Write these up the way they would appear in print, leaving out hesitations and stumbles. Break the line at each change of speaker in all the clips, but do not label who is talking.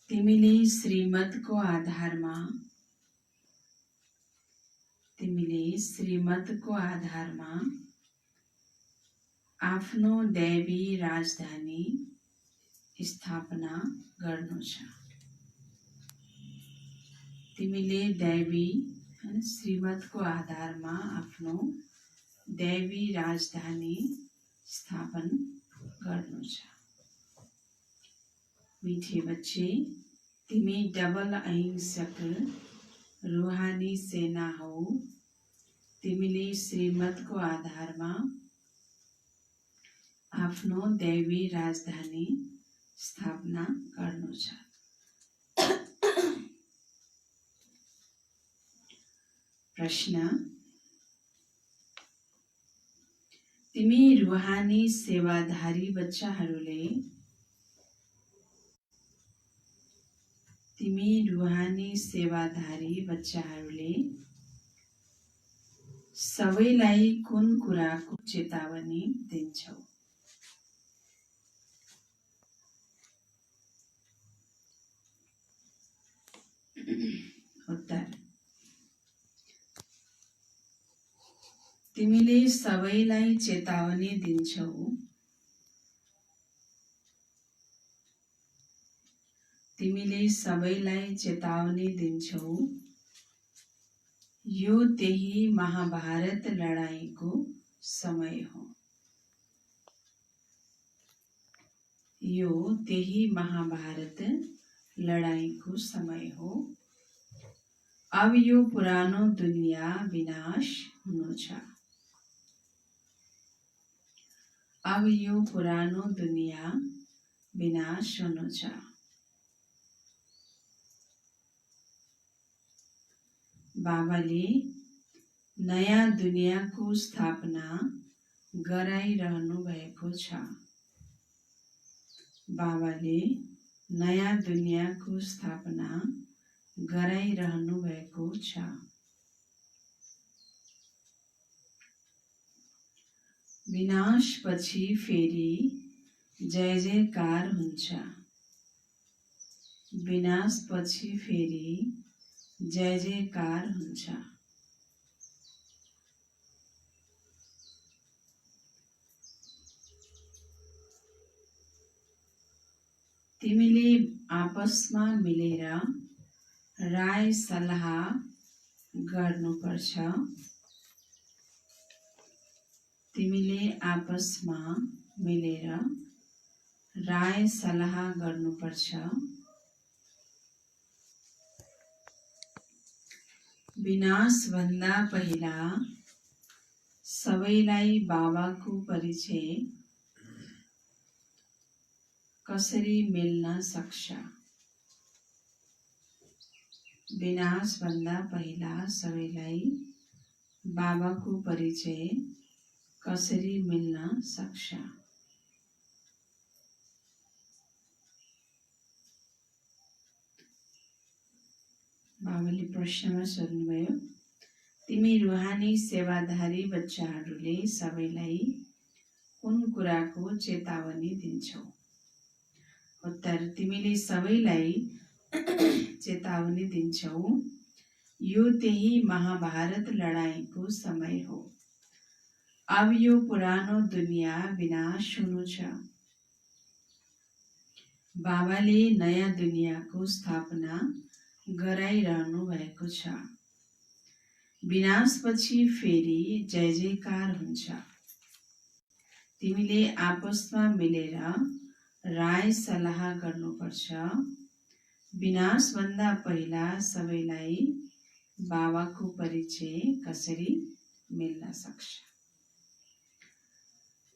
तिमीले श्रीमतको आधारमा आफ्नो दैवी राजधानी स्थापना गर्नु छ। तिमीले श्रीमतको आधारमा आफ्नो दैवी राजधानी स्थापन गर्नु छ। मीठे बच्चे, तिमी डबल अहिंसक रूहानी सेना हौ। तिमीले श्रीमतको आधारमा आफ्नो दैवी राजधानी स्थापना गर्नु छ। प्रश्न, तिमी रूहानी सेवाधारी बच्चाहरूले सबैलाई कुन कुराको चेतावनी दिन्छौ? उत्तर, तिमीले सबैलाई चेतावनी दिन्छौ यो त्यही महाभारत लडाईँको समय हो। अब यो पुरानो दुनिया विनाश हुनु छ। बाबाले नयाँ दुनियाँको स्थापना गराइरहनु भएको छ। विनाशपछि फेरि जय जयकार हुन्छ। तिमीले आपसमा मिलेर राय सल्लाह गर्नुपर्छ। विनाशभन्दा पहिला सबैलाई बाबाको परिचय कसरी मिल्न सक्छ? बाबाले प्रश्नमा सोध्नुभयो, तिमी रूहानी सेवाधारी बच्चाहरूले सबैलाई कुन कुराको चेतावनी दिन्छौ? उत्तर, तिमीले सबैलाई चेतावनी दिन्छौ यो त्यही महाभारत लडाईँको समय हो। अब यो पुरानो दुनिया विनाश हुनु छ। बाबाले नयाँ दुनियाँको स्थापना गराइरहनु भएको छ। विनाशपछि फेरि जय जयकार हुन्छ। तिमीले आपसमा मिलेर राय सल्लाह गर्नुपर्छ। विनाशभन्दा पहिला सबैलाई बाबाको परिचय कसरी मिल्न सक्छ?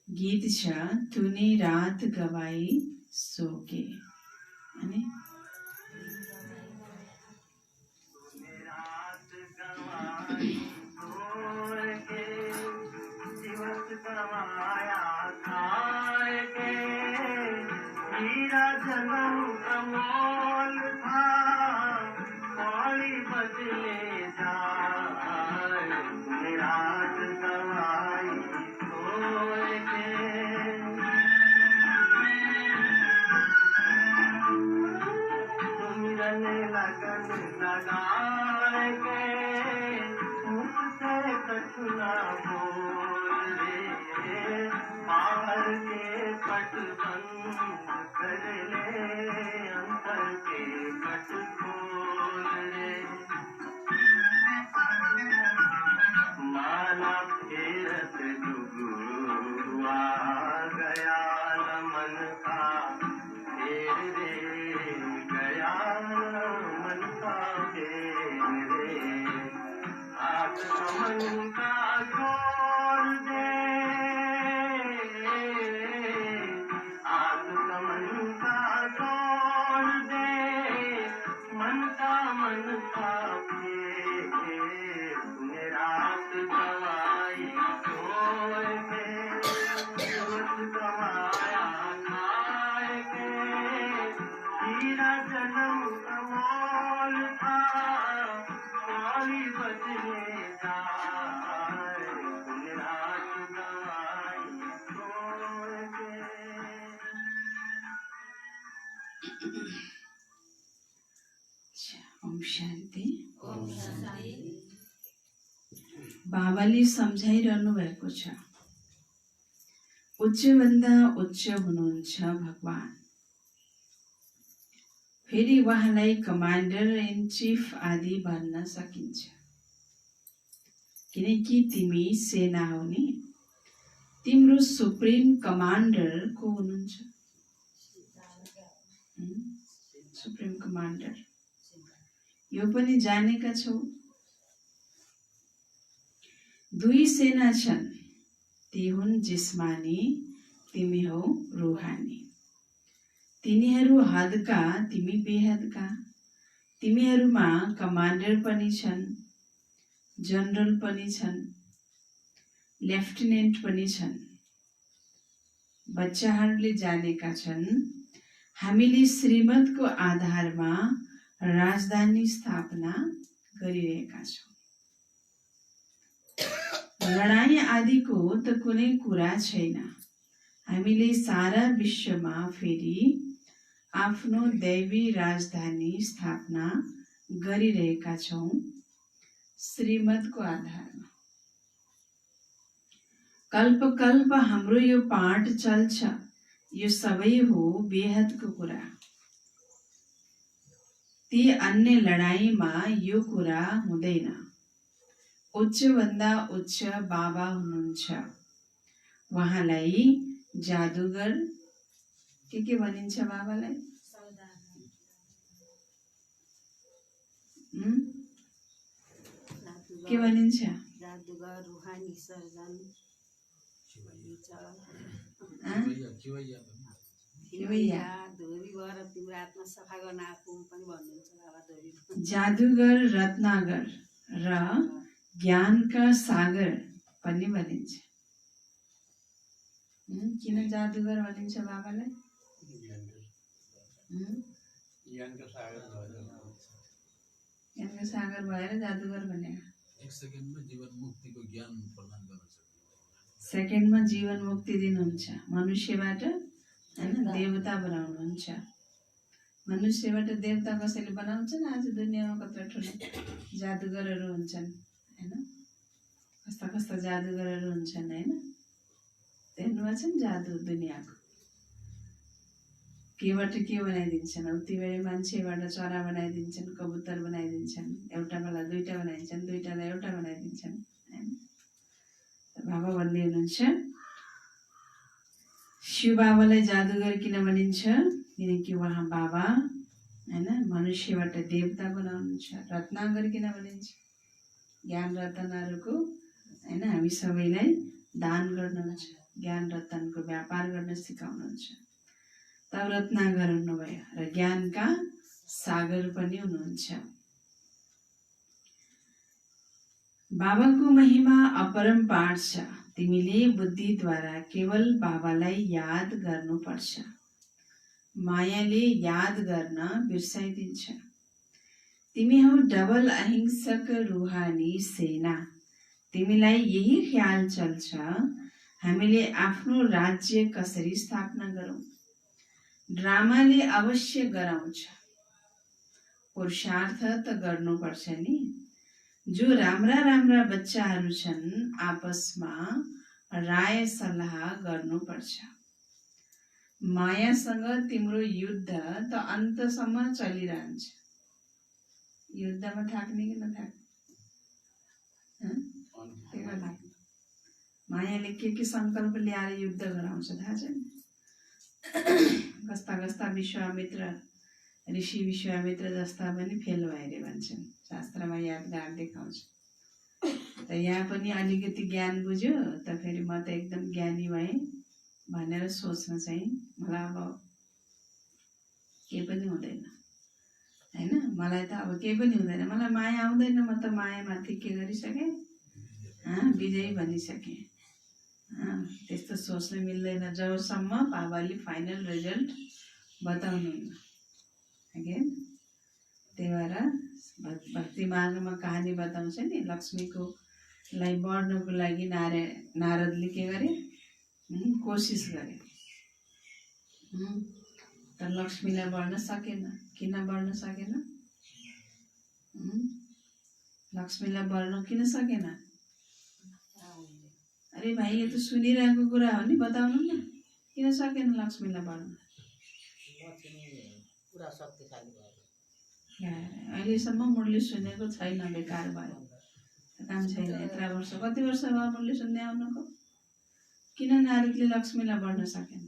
गीत छ, तूने रात गवाई सो के। ओम शान्ति। बाबाले सम्झाइरहनु भएको छ, उच्चभन्दा उच्च हुनुहुन्छ भगवान। फेरि उहाँलाई कमान्डर इन चिफ आदि भन्न सकिन्छ, किनकि तिमी सेना हो नि। तिम्रो सुप्रिम कमान्डर को हुनुहुन्छ? सुप्रिम कमान्डर यो पनि जानेका छौ। दुई सेना छन्, ती हुन् जिस्मानी, तिमी हौ रूहानी। तिनीहरू हदका, तिमी बेहदका। तिमीहरूमा कमान्डर पनि छन्, जनरल पनि छन्, लेफ्टिनेन्ट पनि छन्। बच्चाहरूले जानेका छन्, हामीले श्रीमतको आधारमा राजधानी स्थापना गरिरहेका छौँ। लडाई आदिको त कुनै कुरा छैन। हामीले सारा विश्वमा फेरि आफ्नो दैवी राजधानी स्थापना गरिरहेका छौँ श्रीमतको आधारमा। कल्प कल्प हाम्रो यो पाठ चल्छ। यो सबै हो बेहदको कुरा। ती अन्य लडाईमा यो कुरा हुँदैन। उच्चभन्दा उच्च बाबा हुनुहुन्छ। उहाँलाई जादुगर के भनिन्छ? बाबालाई के भनिन्छ?
जादुगर, रूहानी सर्जन, धोबी भएर तिम्रो आत्मा सफा गर्न आएको पनि भन्नुहुन्छ बाबा। धोबी
जादुगर, रत्नागर र ज्ञानका सागर पनि भनिन्छ। किन जादुगर भनिन्छ बाबालाई? ज्ञानका सागर भएर जादुगर भनेको।
एक सेकेन्डमा जीवन मुक्तिको ज्ञान प्रदान गर्न सक्छ।
सेकेन्डमा जीवन मुक्ति दिनुहुन्छ। मनुष्यबाट हैन देवता बनाउनुहुन्छ। मनुष्यबाट देवता कसैले बनाउँछन्? आज दुनियाँमा कत्रो ठुलो जादुगरहरू हुन्छन् हैन। कस्ता कस्ता जादुगरहरू हुन्छन् हैन। हेर्नुभएको छ नि जादु दुनियाँको। केबाट के बनाइदिन्छन्? उति बेला मान्छेबाट चरा बनाइदिन्छन्, कबुतर बनाइदिन्छन्, एउटा बेला दुईटा बनाइदिन्छन्, दुईटालाई एउटा बनाइदिन्छन् हैन। बाबा भन्दै हुनुहुन्छ, शिव बाबालाई जादुगर किन भनिन्छ? किनकि उहाँ बाबा हैन मनुष्यबाट देवता बनाउनुहुन्छ। रत्नागर किन भनिन्छ? ज्ञान रत्नहरूको हैन हामी सबैलाई दान गर्नुहुन्छ। ज्ञान रत्नको व्यापार गर्न सिकाउनुहुन्छ। तब रत्नागर हुनुभयो र ज्ञानका सागर पनि हुनुहुन्छ। बाबाको महिमा अपरम्पार छ। तिमीले बुद्धिद्वारा केवल बाबालाई याद गर्नुपर्छ। मायाले याद गर्न बिर्साइदिन्छ। तिमी हौ डबल अहिंसक रूहानी सेना। तिमीलाई यही ख्याल चल्छ हामीले आफ्नो राज्य कसरी स्थापना गरौँ। ड्रामाले अवश्य गराउँछ। पुरुषार्थ त गर्नुपर्छ नि। जो राम्रा राम्रा बच्चाहरू छन् आपसमा राय सल्लाह गर्नुपर्छ। मायासँग तिम्रो युद्ध त अन्तसम्म चलिरहन्छ। युद्धमा थाक्ने कि नथाक्ने? मायाले के संकल्प ल्याएर युद्ध गराउँछ थाहा छ नि? कस्ता कस्ता विश्वामित्र ऋषि विश्वामित्र जस्ता पनि फेल भए अरे भन्छन्, शास्त्रमा यादगार देखाउँछ। त यहाँ पनि अलिकति ज्ञान बुझ्यो त फेरि म त एकदम ज्ञानी भएँ भनेर सोच्न चाहिँ मलाई अब केही पनि हुँदैन हैन। मलाई त अब केही पनि हुँदैन, मलाई माया आउँदैन, म त मायामाथि के गरिसकेँ, विजयी भनिसकेँ। त्यस्तो सोच्न मिल्दैन जबसम्म बाबाले फाइनल रिजल्ट बताउनुहुन्न। अगेन त्यही भएर भक्ति मार्गमा कहानी बताउँछ नि, लक्ष्मीको लाई बढ्नको लागि नारदले के गरे, कोसिस गरे, तर लक्ष्मीलाई बढ्न सकेन। किन बढ्न सकेन? लक्ष्मीलाई बढ्न किन सकेन? अरे भाइ, यो त सुनिरहेको कुरा हो नि, बताउनु न किन सकेन लक्ष्मीलाई बढ्न? अहिलेसम्म मुरली सुनेको छैन, बेकार भयो, काम छैन। यत्र वर्ष, कति वर्ष भयो मुरली सुन्ने आउनको? किन नारदले लक्ष्मीलाई बढ्न सकेन?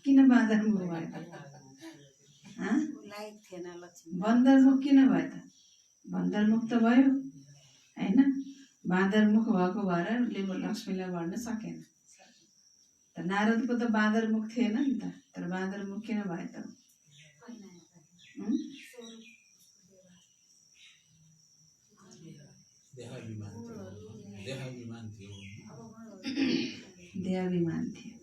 किन बाँदरमुख भयो त? बन्दरमुख किन भयो त? बन्दरमुख त भयो हैन, बाँदरमुख भएको भएर उसले लक्ष्मीलाई बढ्न सकेन। त नारदको त बाँदरमुख थिएन नि त, तर बाँदरमुख किन भयो त? देहाभिमान थियो।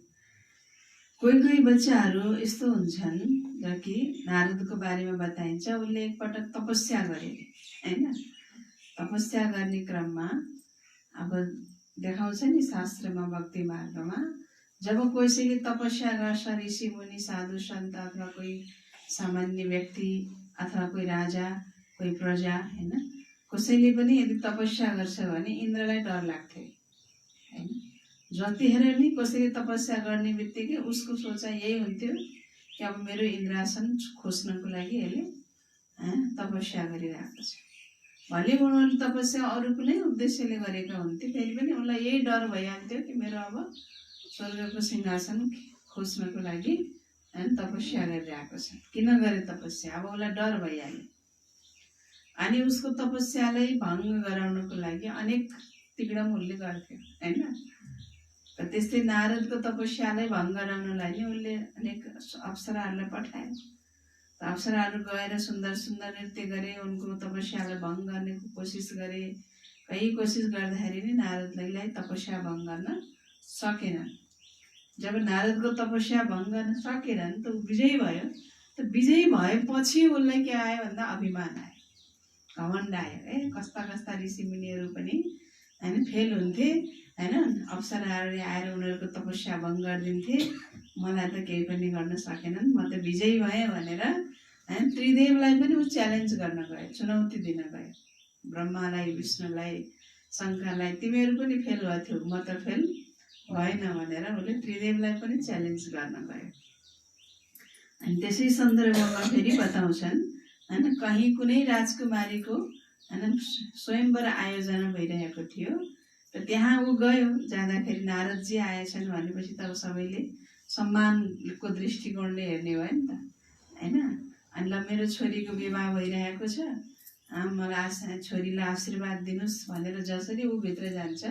कोही कोही बच्चाहरू यस्तो हुन्छन् जो कि नारदको बारेमा बताइन्छ, उसले एकपटक तपस्या गरे हैन। तपस्या गर्ने क्रममा अब देखाउँछ नि शास्त्रमा, भक्ति मार्गमा, जब कसैले तपस्या गर्छ, ऋषि मुनि साधु सन्त अथवा कोही सामान्य व्यक्ति अथवा कोही राजा कोही प्रजा हैन, कसैले पनि यदि तपस्या गर्छ भने इन्द्रलाई डर लाग्थ्यो हैन। जतिखेर नि कसैले तपस्या गर्ने बित्तिकै उसको सोचाइ यही हुन्थ्यो कि अब मेरो इन्द्रासन खोज्नको लागि यसले तपस्या गरिरहेको छ। भले उनीहरूले तपस्या अरू कुनै उद्देश्यले गरेका हुन्थे, फेरि पनि उनलाई यही डर भइहाल्थ्यो कि मेरो अब स्वर्गको सिंहासन खोज्नको लागि तपस्या गरिरहेको छ। किन गरे तपस्या? अब उसलाई डर भइहाल्यो। अनि उसको तपस्यालाई भङ्ग गराउनको लागि अनेक तिग्डम उसले गर्थ्यो हैन। त्यस्तै नारदको तपस्यालाई भङ्ग गराउनलाई नै उसले अनेक अप्सराहरूलाई पठायो। अप्सराहरू गएर सुन्दर सुन्दर नृत्य गरे, उनको तपस्यालाई भङ्ग गर्ने कोसिस गरे। कहीँ कोसिस गर्दाखेरि नि नारदलाई तपस्या भङ्ग गर्न सकेनन्। जब नारदको तपस्या भङ्ग गर्न सकेनन् त ऊ विजयी भयो। त विजयी भएपछि उसलाई के आयो भन्दा अभिमान आयो, घमण्ड आयो। कस्ता कस्ता ऋषिमुनिहरू पनि हैन फेल हुन्थे हैन, अप्सराहरूले आएर उनीहरूको तपस्या भङ्ग गरिदिन्थे, मलाई त केही पनि गर्न सकेनन्, म त विजयी भएँ भनेर हैन त्रिदेवलाई पनि ऊ च्यालेन्ज गर्न गयो, चुनौती दिन गयो। ब्रह्मालाई, विष्णुलाई, शङ्करलाई, तिमीहरू पनि फेल भएथ्यौ, म त फेल भएन भनेर उसले त्रिदेवलाई पनि च्यालेन्ज गर्न गयो। अनि त्यसै सन्दर्भमा फेरि बताउँछन् हैन, कहीँ कुनै राजकुमारीको हैन स्वयंवर आयोजना भइरहेको थियो। र त्यहाँ ऊ गयो, जाँदाखेरि नारदजी आएछन् भनेपछि त सबैले सम्मानको दृष्टिकोणले हेर्ने भयो नि त हैन। अनि ल मेरो छोरीको विवाह भइरहेको छ, मलाई छोरीलाई आशीर्वाद दिनुहोस् भनेर जसरी ऊ भित्र जान्छ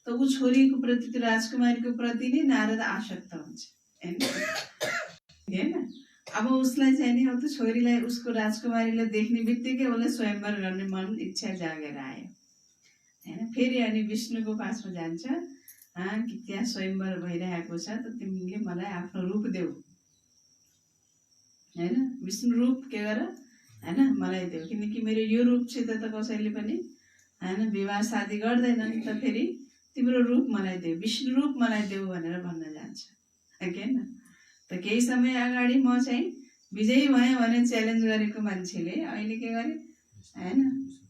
त ऊ छोरीको प्रति, त्यो राजकुमारीको प्रति नै नारद आसक्त हुन्छ हैन। अब उसलाई चाहिँ नि अब छोरीलाई, उसको राजकुमारीलाई देख्ने बित्तिकै उसलाई स्वयंवर गर्ने मन इच्छा जागेर आयो हैन। फेरि अनि विष्णुको पासमा जान्छ कि त्यहाँ स्वयंवर भइरहेको छ, त तिमीले मलाई आफ्नो रूप देऊ हैन, विष्णु रूप के गर हैन मलाई देऊ, किनकि मेरो यो रूपसित त कसैले पनि हैन विवाह शादी गर्दैनन्, त फेरि तिम्रो रूप मलाई देऊ, विष्णु रूप मलाई देऊ भनेर भन्न जान्छ हैन। त केही समय अगाडि म चाहिँ विजयी भएँ भने च्यालेन्ज गरेको मान्छेले अहिले के गरे हैन,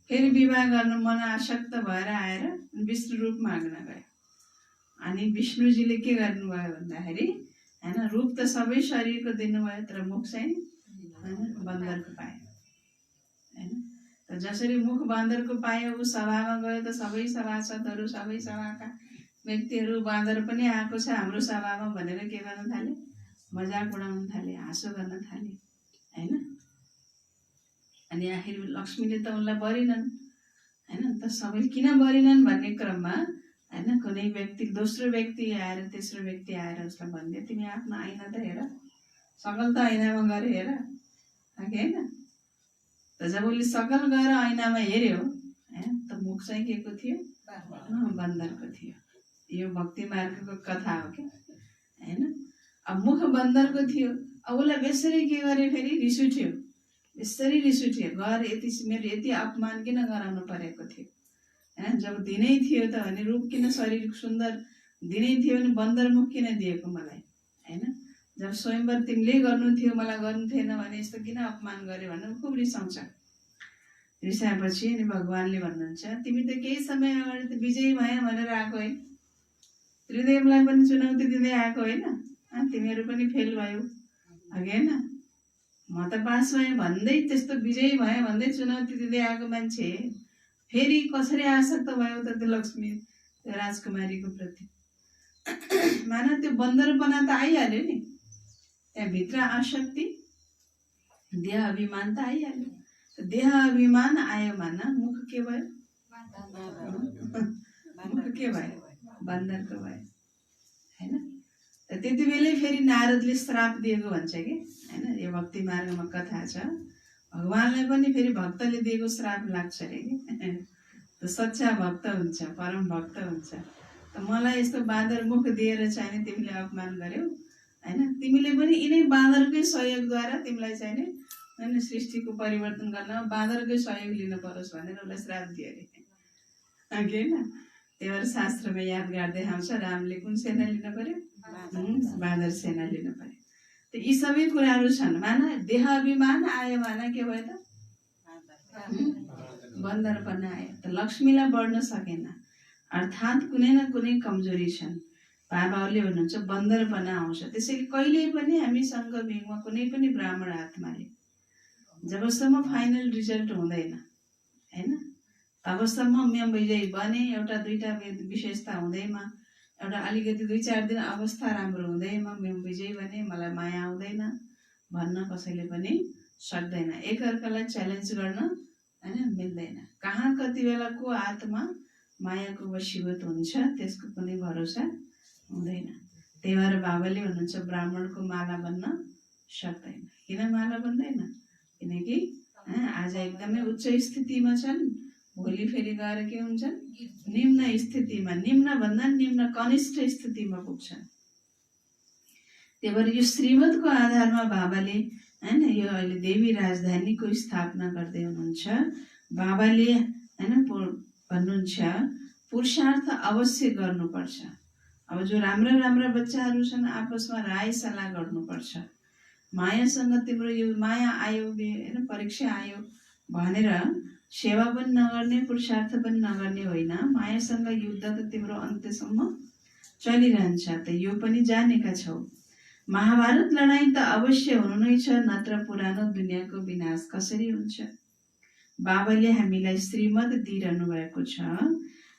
फेरि विवाह गर्नु मन आसक्त भएर आएर विष्णु रूप माग्न गयो। अनि विष्णुजीले के गर्नुभयो भन्दाखेरि हैन, रूप त सबै शरीरको दिनुभयो, तर मुख चाहिँ हैन बन्दरको पायो हैन। त जसरी मुख बन्दरको पायो ऊ सभामा गयो त सबै सभासदहरू सबै सभाका व्यक्तिहरू बाँदर पनि आएको छ हाम्रो सभामा भनेर के गर्न थाले, मजाक उडाउन थाले, हाँसो गर्न थाले हैन। अनि आखिर लक्ष्मीले त उनलाई बरिनन् हैन। त सबै किन बरिनन् भन्ने क्रममा हैन कुनै व्यक्ति दोस्रो व्यक्ति आएर तेस्रो व्यक्ति आएर उसलाई भन्दै तिमी आफ्नो ऐना त हेर, सकल त ऐनामा गएर हेर हैन। त जब उसले सकल गएर ऐनामा हेर्यो हैन त मुख चाहिँ के को थियो, बन्दरको थियो। यो भक्ति मार्गको कथा हो कि हैन। अब मुख बन्दरको थियो, अब उसलाई बेसरी के गरे, फेरि रिस उठ्यो, यसरी रिस उठ्यो, घर यति मेरो यति अपमान किन गराउनु परेको थियो हैन। जब दिनै थियो त भने रूप किन शरीर सुन्दर दिनै थियो भने बन्दर मुख किन दिएको मलाई हैन। जब स्वयंवर तिमीले गर्नु थियो मलाई गर्नु थिएन भने यस्तो किन अपमान गर्यो भनेर खुब रिसाउँछ। रिसाएपछि अनि भगवानले भन्नुहुन्छ तिमी त केही समय अगाडि त विजयी भए भनेर आएको है, त्रिदेवलाई पनि चुनौती दिँदै आएको होइन, तिमीहरू पनि फेल भयो अघि होइन। म त पास भएँ भन्दै त्यस्तो विजयी भएँ भन्दै चुनौती दिँदै आएको मान्छे फेरि कसरी आसक्त भयो त त्यो लक्ष्मी त्यो राजकुमारीको प्रति। मानव त्यो बन्दरपना त आइहाल्यो नि, त्यहाँभित्र आसक्ति देह अभिमान त आइहाल्यो। देह अभिमान आयो माना मुख के भयो, मुख के भयो, बन्दरको भयो हैन। त्यति बेलै फेरि नारदले श्राप दिएको भन्छ कि हैन। यो भक्ति मार्गमा कथा छ, भगवानलाई पनि फेरि भक्तले दिएको श्राप लाग्छ अरे कि। त सच्चा भक्त हुन्छ, परम भक्त हुन्छ। त मलाई यस्तो बाँदर मुख दिएर चाहिँ तिमीले अपमान गर्यौ हैन, तिमीले पनि यिनै बाँदरकै सहयोगद्वारा तिमीलाई चाहिँ हैन सृष्टिको परिवर्तन गर्न बाँदरकै सहयोग लिनु परोस् भनेर उसलाई श्राप दियो अरे अघि होइन। त्यही भएर शास्त्रमा याद गर्दै आउँछ रामले कुन सेना लिनु पर्यो, बाँदर सेना लिनु पर्यो। त यी सबै कुराहरू छन्। माना देह अभिमान आयो माना के भयो त, बन्दरपना आयो। त लक्ष्मीलाई बढ्न सकेन, अर्थात् कुनै न कुनै कमजोरी छन्। बाबाले भन्नुहुन्छ बन्दरपना आउँछ। त्यसैले कहिल्यै पनि हामीसँग भेगमा कुनै पनि ब्राह्मण आत्माले जबसम्म फाइनल रिजल्ट हुँदैन हैन, तबसम्म म विजयी बने, एउटा दुईटा विशेषता हुँदैमा, एउटा अलिकति 2-4 दिन अवस्था राम्रो हुँदैमा म विजयी बने, मलाई माया आउँदैन भन्न कसैले पनि सक्दैन। एकअर्कालाई च्यालेन्ज गर्न हैन मिल्दैन। कहाँ कति बेला को आत्मा मायाको वशीभूत हुन्छ त्यसको कुनै भरोसा हुँदैन। त्यही भएर बाबाले भन्नुहुन्छ ब्राह्मणको माला बन्न सक्दैन। किन माला बन्दैन, किनकि आज एकदमै उच्च स्थितिमा छन्, भोलि फेरि गएर के हुन्छन्, निम्न स्थितिमा, निम्न भन्दा निम्न कनिष्ठ स्थितिमा पुग्छन्। त्यही भएर यो श्रीमतको आधारमा बाबाले हैन यो अहिले देवी राजधानीको स्थापना गर्दै हुनुहुन्छ। बाबाले हैन भन्नुहुन्छ पुरुषार्थ अवश्य गर्नुपर्छ। अब जो राम्रा राम्रा बच्चाहरू छन् आपसमा राय सल्लाह गर्नुपर्छ। मायासँग तिम्रो यो माया आयो हैन परीक्षा आयो भनेर सेवा पनि नगर्ने, पुरुषार्थ पनि नगर्ने होइन। मायासँग युद्ध त तिम्रो अन्त्यसम्म चलिरहन्छ। त यो पनि जानेका छौ। महाभारत लडाईँ त अवश्य हुनु नै छ, नत्र पुरानो दुनियाँको विनाश कसरी हुन्छ। बाबाले हामीलाई श्रीमत दिइरहनु भएको छ।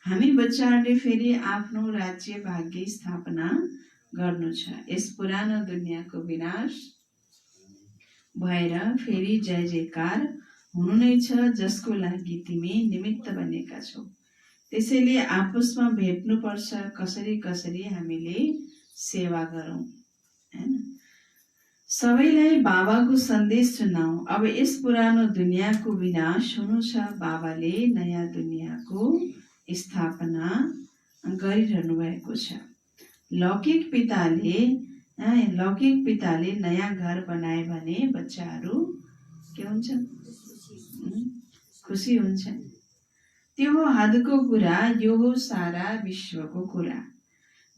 हामी बच्चाहरूले फेरि आफ्नो राज्य भाग्य स्थापना गर्नु छ। यस पुरानो दुनियाँको विनाश भएर फेरि जय जयकार हुनु नै छ, जसको लागि तिमी निमित्त बनेका छौ। त्यसैले आपसमा भेट्नुपर्छ, कसरी कसरी हामीले सेवा गरौँ हैन। सबैलाई बाबाको सन्देश सुनाऊ। अब यस पुरानो दुनियाँको विनाश हुनु छ, बाबाले नयाँ दुनियाँको स्थापना गरिरहनु भएको छ। लौकिक पिताले नयाँ घर बनाए भने बच्चाहरू के हुन्छन्, खुसी हुन्छन्। त्यो हो हदको कुरा, यो हो सारा विश्वको कुरा।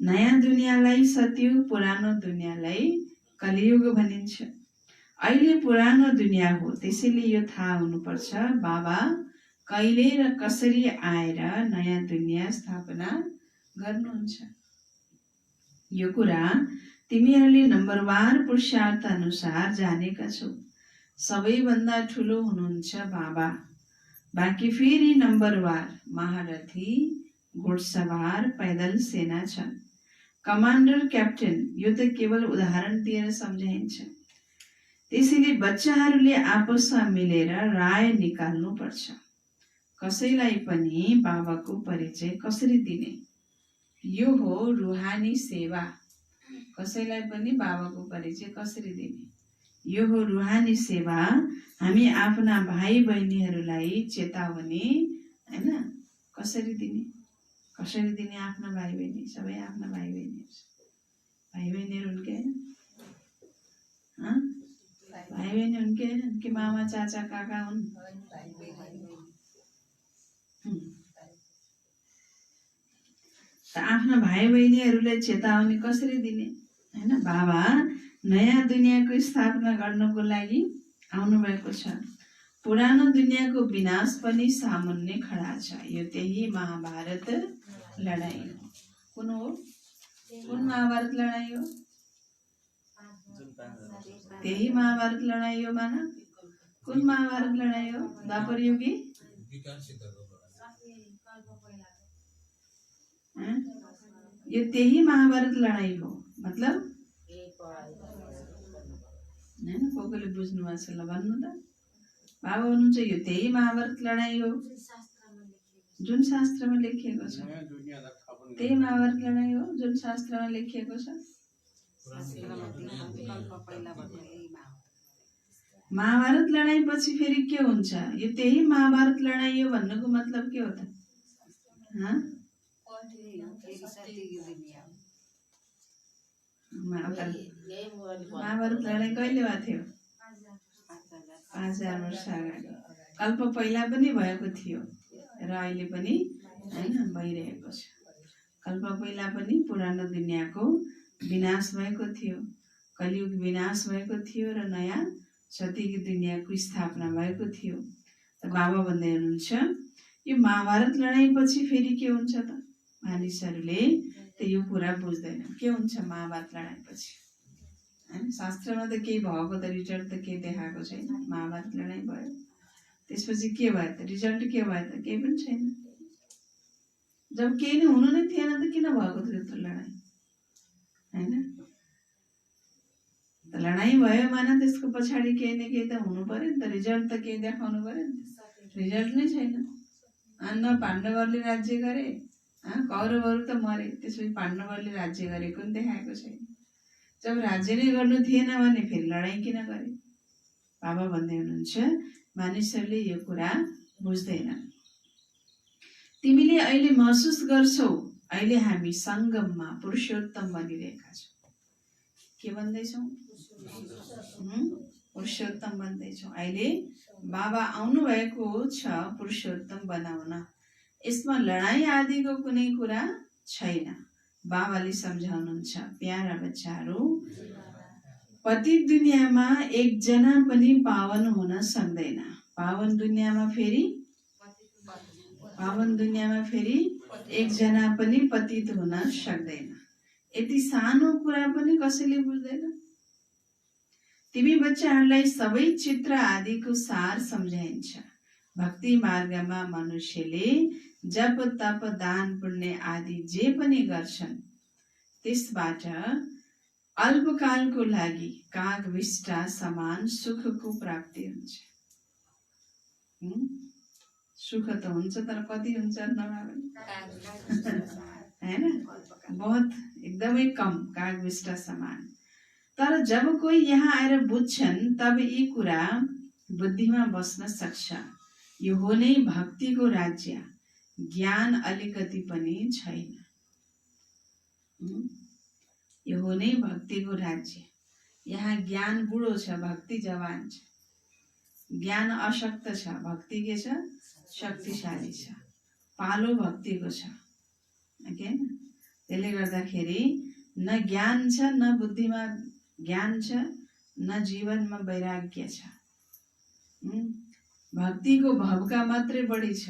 नयाँ दुनियाँलाई सत्यो, पुरानो दुनियाँलाई कलियुग भनिन्छ। अहिले पुरानो दुनियाँ हो, त्यसैले यो थाहा हुनुपर्छ बाबा कहिले र कसरी आएर नयाँ दुनियाँ स्थापना गर्नुहुन्छ। यो कुरा तिमीहरूले नम्बरवार पुरुषार्थ अनुसार जानेका छौ। सबैभन्दा ठुलो हुनुहुन्छ बाबा, बाँकी फेरि नम्बरवार महारथी, घोडसवार, पैदल सेना छन्। कमान्डर, क्याप्टेन, यो त केवल उदाहरण दिएर सम्झाइन्छ। त्यसैले बच्चाहरूले आपसमा मिलेर राय निकाल्नु पर्छ। कसैलाई पनि बाबाको परिचय कसरी दिने, यो हो रुहानी सेवा। कसैलाई पनि बाबाको परिचय कसरी दिने, यो हो रुहानी सेवा। हामी आफ्ना भाइ बहिनीहरूलाई चेतावनी हैन कसरी दिने, कसरी दिने आफ्ना भाइ बहिनी, सबै आफ्ना भाइ बहिनीहरू उनके हैन, भाइ बहिनी उनके हैन, उनके मामा चाचा काका हुन्। त आफ्ना भाइ बहिनीहरूलाई चेतावनी कसरी दिने हैन। बाबा नयाँ दुनियाँको स्थापना गर्नको लागि आउनुभएको छ। पुरानो दुनियाँको विनाश पनि सामुन्ने खडा छ। यो त्यही महाभारत लडाई हो। कुन हो, कुन महाभारत लडाई हो? त्यही महाभारत लडाई हो माना। कुन महाभारत लडाई हो? द्वापर युगी यो त्यही महाभारत लडाई हो। मतलब हैन, कोले बुझ्नु भएको छ ल भन्नु त। बाबा हुनुहुन्छ यो त्यही महाभारत लडाई हो जुन शास्त्रमा लेखिएको छ। त्यही महाभारत लडाई हो जुन शास्त्रमा लेखिएको छ। महाभारत लडाई पछि फेरि के हुन्छ? यो त्यही महाभारत लडाई हो भन्नुको मतलब के हो त? महाभारत लडाई कहिले भएको थियो? 5000 वर्ष अगाडि। कल्प पहिला पनि भएको थियो र अहिले पनि हैन भइरहेको छ। कल्प पहिला पनि पुरानो दुनियाँको विनाश भएको थियो, कलियुग विनाश भएको थियो र नयाँ सतीको दुनियाँको स्थापना भएको थियो। त बाबा भन्दै हुनुहुन्छ यो महाभारत लडाई पछि फेरि के हुन्छ त? मानिसहरूले त यो कुरा बुझ्दैन के हुन्छ महाभारत लडाई पछि हैन। शास्त्रमा त केही भएको त रिजल्ट त केही देखाएको छैन। महाभारत लडाई भयो त्यसपछि के भयो त? रिजल्ट के भयो त? केही पनि छैन। जब केही नै हुनु नै थिएन त किन भएको थियो त्यो लडाई हैन? त लडाई भयो माना त्यसको पछाडि केही न केही त हुनु पर्यो नि त। रिजल्ट त केही देखाउनु पर्यो नि त। रिजल्ट नै छैन। न पाण्डवहरूले राज्य गरे, कौरवहरू त मरे, त्यसपछि पाण्डवहरूले राज्य गरेको पनि देखाएको छैन। जब राज्य नै गर्नु थिएन भने फेरि लडाई किन गरे? बाबा भन्दै हुनुहुन्छ मानिसहरूले यो कुरा बुझ्दैनन्। तिमीले अहिले महसुस गर्छौ अहिले हामी सङ्गममा पुरुषोत्तम बनिरहेका छौँ। के भन्दैछौँ? पुरुषोत्तम बन्दैछौँ। अहिले बाबा आउनुभएको छ पुरुषोत्तम बनाउन। यसमा लडाई आदिको कुनै कुरा छैन। बाबाले सम्झाउनुहुन्छ प्यारा बच्चाहरू, पतित दुनियाँमा एकजना पनि पावन हुन सक्दैन। पावन दुनियाँमा फेरि एकजना पनि पतित हुन सक्दैन। यति सानो कुरा पनि कसैले बुझ्दैन। तिमी बच्चाहरूलाई सबै चित्र आदिको सार सम्झाइन्छ। भक्ति मार्गमा मनुष्यले जप तप दान पुण्य आदि जे पनि गर्छन् त्यसबाट अल्पकालको लागि कागविष्टा समान सुखको प्राप्ति हुन्छ। सुख त हुन्छ तर कति हुन्छ हैन? बहुत एकदमै कम, कागविष्टा समान। तर जब कोही यहाँ आएर बुझ्छन् तब यी कुरा बुद्धिमा बस्न सक्छ। यो हो नै भक्तिको राज्य। ज्ञान अलिकति पनि छैन। यो हो नै भक्तिको राज्य। यहाँ ज्ञान बुढो छ, भक्ति जवान छ। ज्ञान अशक्त छ, भक्ति के छ? शक्तिशाली छ। पालो भक्तिको छ। त्यसले गर्दाखेरि न ज्ञान छ न बुद्धिमा ज्ञान छ न जीवनमा वैराग्य छ। भक्तिको भवका मात्रै बढी छ,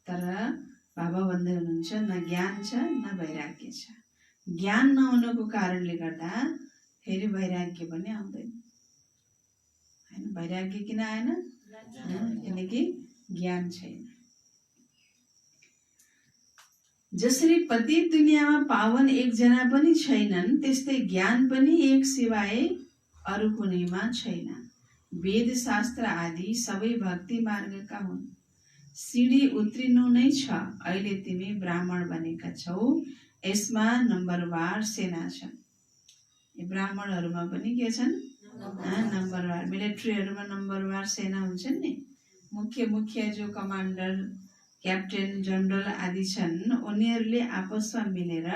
तर बाबा भन्दै हुनुहुन्छ न ज्ञान छ न वैराग्य छ। ज्ञान नहुनुको कारणले गर्दा फेरि वैराग्य पनि आउँदैन हैन। वैराग्य किन आएन? किनकि ज्ञान छैन। जसरी पतित दुनियाँमा पावन एकजना पनि छैनन्, त्यस्तै ज्ञान पनि एक सिवाय अरू कुनैमा छैन। वेद शास्त्र आदि सबै भक्ति मार्गका हुन्। सिडी उत्रिनु नै छ। अहिले तिमी ब्राह्मण बनेका छौ, यसमा नम्बरवार सेना छन्। यो ब्राह्मणहरूमा पनि के छन्? नम्बरवार। मिलिट्रीहरूमा नम्बरवार सेना हुन्छन् नि। मुख्य जो कमान्डर, क्याप्टेन, जनरल आदि छन्, उनीहरूले आपसमा मिलेर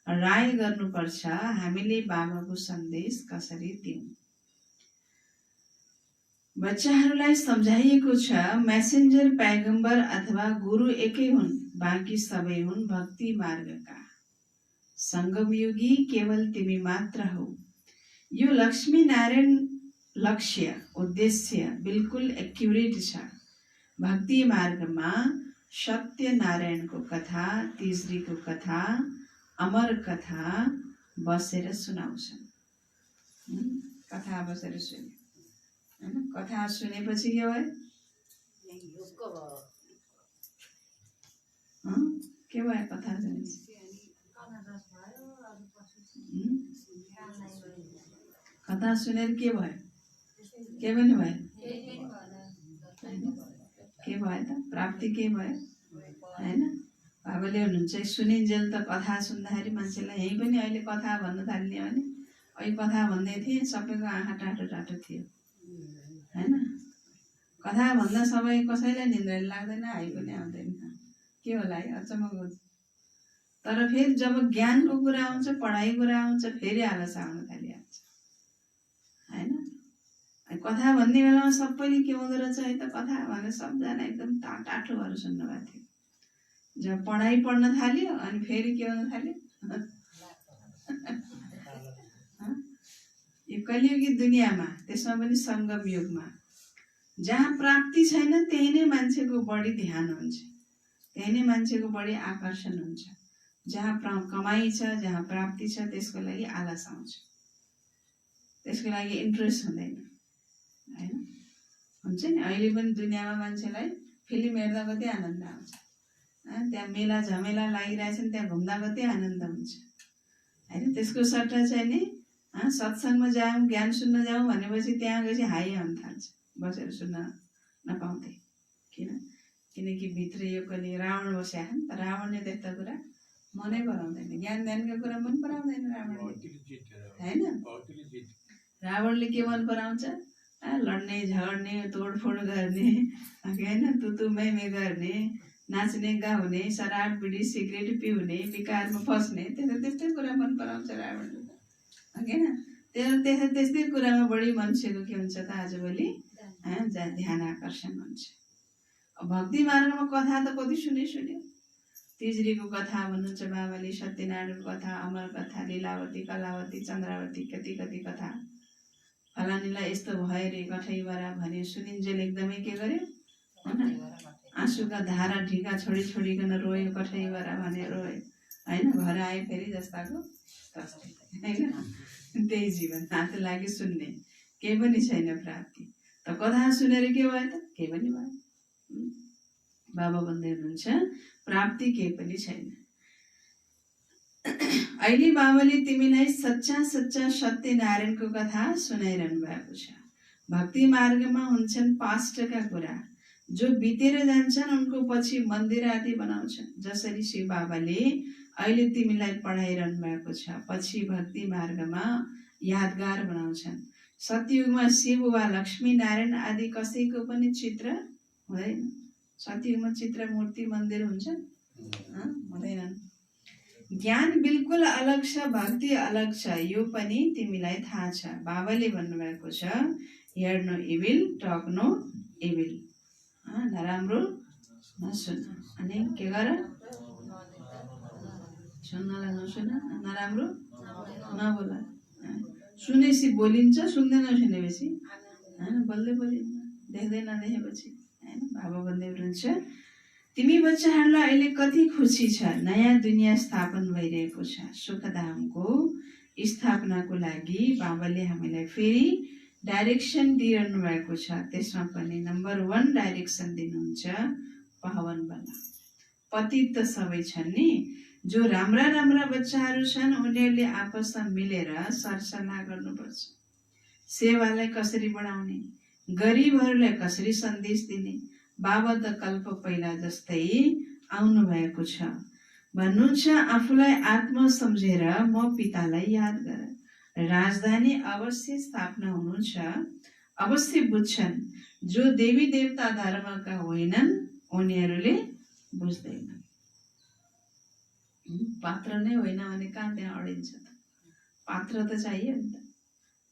राय गर्नुपर्छ हामीले बाबाको सन्देश कसरी दिउँ। बच्चाहरूलाई सम्झाइएको छ मेसेन्जर, पैगम्बर अथवा गुरु एकै हुन्, बाँकी सबै हुन् भक्ति मार्गका। सङ्गमयुगी केवल तिमी मात्र हौ। यो लक्ष्मी नारायण लक्ष्य उद्देश्य बिल्कुल एक्युरेट छ। भक्ति मार्गमा सत्य नारायणको कथा, तिजरीको कथा, अमर कथा बसेर सुनाउँछन्। कथा बसेर सुन्यो हैन। कथा सुनेपछि के भयो? के भयो कथा सुनेपछि? कथा सुनेर के भयो? के पनि भयो? के भयो त? प्राप्ति के भयो हैन? बाबाले हुनुहुन्छ सुनिन्जेल त कथा सुन्दाखेरि मान्छेलाई यही पनि अहिले कथा भन्न थाल्ने भने अहिले कथा भन्दै थिएँ, सबैको आँखा टाटो टाटो थियो हैन। कथा भन्दा सबै कसैलाई निन्द्रा लाग्दैन, हाइ पनि आउँदैन। के होला है? अचम्मको। तर फेरि जब ज्ञानको कुरा आउँछ, पढाइ कुरा आउँछ, फेरि आलस आउन थालिहाल्छ हैन। कथा भन्ने बेलामा सबैले के हुँदो रहेछ है त? कथा भनेर सबजना एकदम टाठो भएर सुन्नु भएको थियो। जब पढाइ पढ्न थाल्यो अनि फेरि के हुन थाल्यो? यो कलियुगी दुनियाँमा, त्यसमा पनि सङ्गम युगमा, जहाँ प्राप्ति छैन त्यही नै मान्छेको बढी ध्यान हुन्छ, त्यही नै मान्छेको बढी आकर्षण हुन्छ। जहाँ कमाइ छ, जहाँ प्राप्ति छ, त्यसको लागि आलस आउँछ, त्यसको लागि इन्ट्रेस्ट हुँदैन हैन। हुन्छ नि, अहिले पनि दुनियाँमा मान्छेलाई फिल्म हेर्दा कति आनन्द आउँछ, त्यहाँ मेला झमेला लागिरहेछन्, त्यहाँ घुम्दा कति आनन्द हुन्छ हैन। त्यसको सट्टा चाहिँ नि सत्सङ्गमा जाऊँ, ज्ञान सुन्न जाऊँ भनेपछि त्यहाँ गएपछि हाई आउन थाल्छ बसेर सुन्न नपाउँदै। किनकि भित्र यो कहिले रावण बस्या नि त, रावणले त्यस्ता कुरा मनै पराउँदैन, ज्ञान ध्यानका कुरा मन पराउँदैन रावणले हैन। रावणले के मन पराउँछ? लड्ने, झगड्ने, तोडफोड गर्ने हैन, तुतु मैमे गर्ने, नाच्ने, गाउने, शराब बिडी सिगरेट पिउने, विकारमा फस्ने, त्यस्तै कुरा मन पराउँछ रावणले हैन। त्यस्तै कुरामा बढी मान्छेको के हुन्छ त आजभोलि ध्यान आकर्षण हुन्छ। भक्ति मार्गमा कथा त कति सुन्यो। तिजरीको कथा भन्नुहुन्छ बाबाले, सत्यनारायणको कथा, अमर कथा, लीलावती, कलावती, चन्द्रावती, कति कथा। फलानीलाई यस्तो भयो रे कठैबरा भने सुनिन्जेल एकदमै के गर्यो आँसुका धारा ढिका छोडिकन रोयो, कठैबरा भने रोयो हैन। घर आए फेरि जस्ताको तस्तै हैन। त्यही जीवन हात लागि सुन्ने, केही पनि छैन प्राप्ति। त कथा सुनेर के भयो त? केही पनि भयो। बाबा भन्दै हुनुहुन्छ प्राप्ति केही पनि छैन। अहिले बाबाले तिमीलाई सच्चा सत्य नारायणको कथा सुनाइरहनु भएको छ। भक्ति मार्गमा हुन्छन् पास्टका कुरा, जो बितेर जान्छन् उनको पछि मन्दिर आदि बनाउँछन्। जसरी शिव बाबाले अहिले तिमीलाई पढाइरहनु भएको छ, पछि भक्ति मार्गमा यादगार बनाउँछन्। सतयुगमा शिव वा लक्ष्मी नारायण आदि कसैको पनि चित्र हुँदैन। सतयुगमा चित्र मूर्ति मन्दिर हुन्छ हुँदैनन्। ज्ञान बिल्कुल अलग छ, भक्ति अलग छ, यो पनि तिमीलाई थाहा छ। बाबाले भन्नुभएको छ hear no evil, talk no evil. नराम्रो नसुन, अनि के गर? सुन्नलाई नसुन, नराम्रो नबोल। सुनेपछि बोलिन्छ, सुन्दैन सुनेपछि होइन बल्दै बोलिन्छ, देख्दैन देखेपछि होइन। बाबा भन्दै हुनुहुन्छ तिमी बच्चाहरूलाई अहिले कति खुसी छ, नयाँ दुनियाँ स्थापना भइरहेको छ। सुखधामको स्थापनाको लागि बाबाले हामीलाई फेरि डाइरेक्सन दिइरहनु भएको छ। त्यसमा पनि नम्बर 1 डाइरेक्सन दिनुहुन्छ पावन बना। पतित त सबै छन् नि, जो राम्रा राम्रा बच्चाहरू छन् उनीहरूले आपसमा मिलेर सरसल्लाह गर्नुपर्छ। सेवालाई कसरी बढाउने, गरिबहरूलाई कसरी सन्देश दिने। बाबा त कल्प पहिला जस्तै आउनु भएको छ। भन्नुहुन्छ आफूलाई आत्मा सम्झेर म पितालाई याद गर। राजधानी अवश्य स्थापना हुनु छ। अवश्य बुझ्छन्, जो देवी देवता धर्मका होइनन् उनीहरूले बुझ्दैनन्। पात्र नै होइन भने कहाँ त्यहाँ अडिन्छ त। पात्र त चाहियो नि त,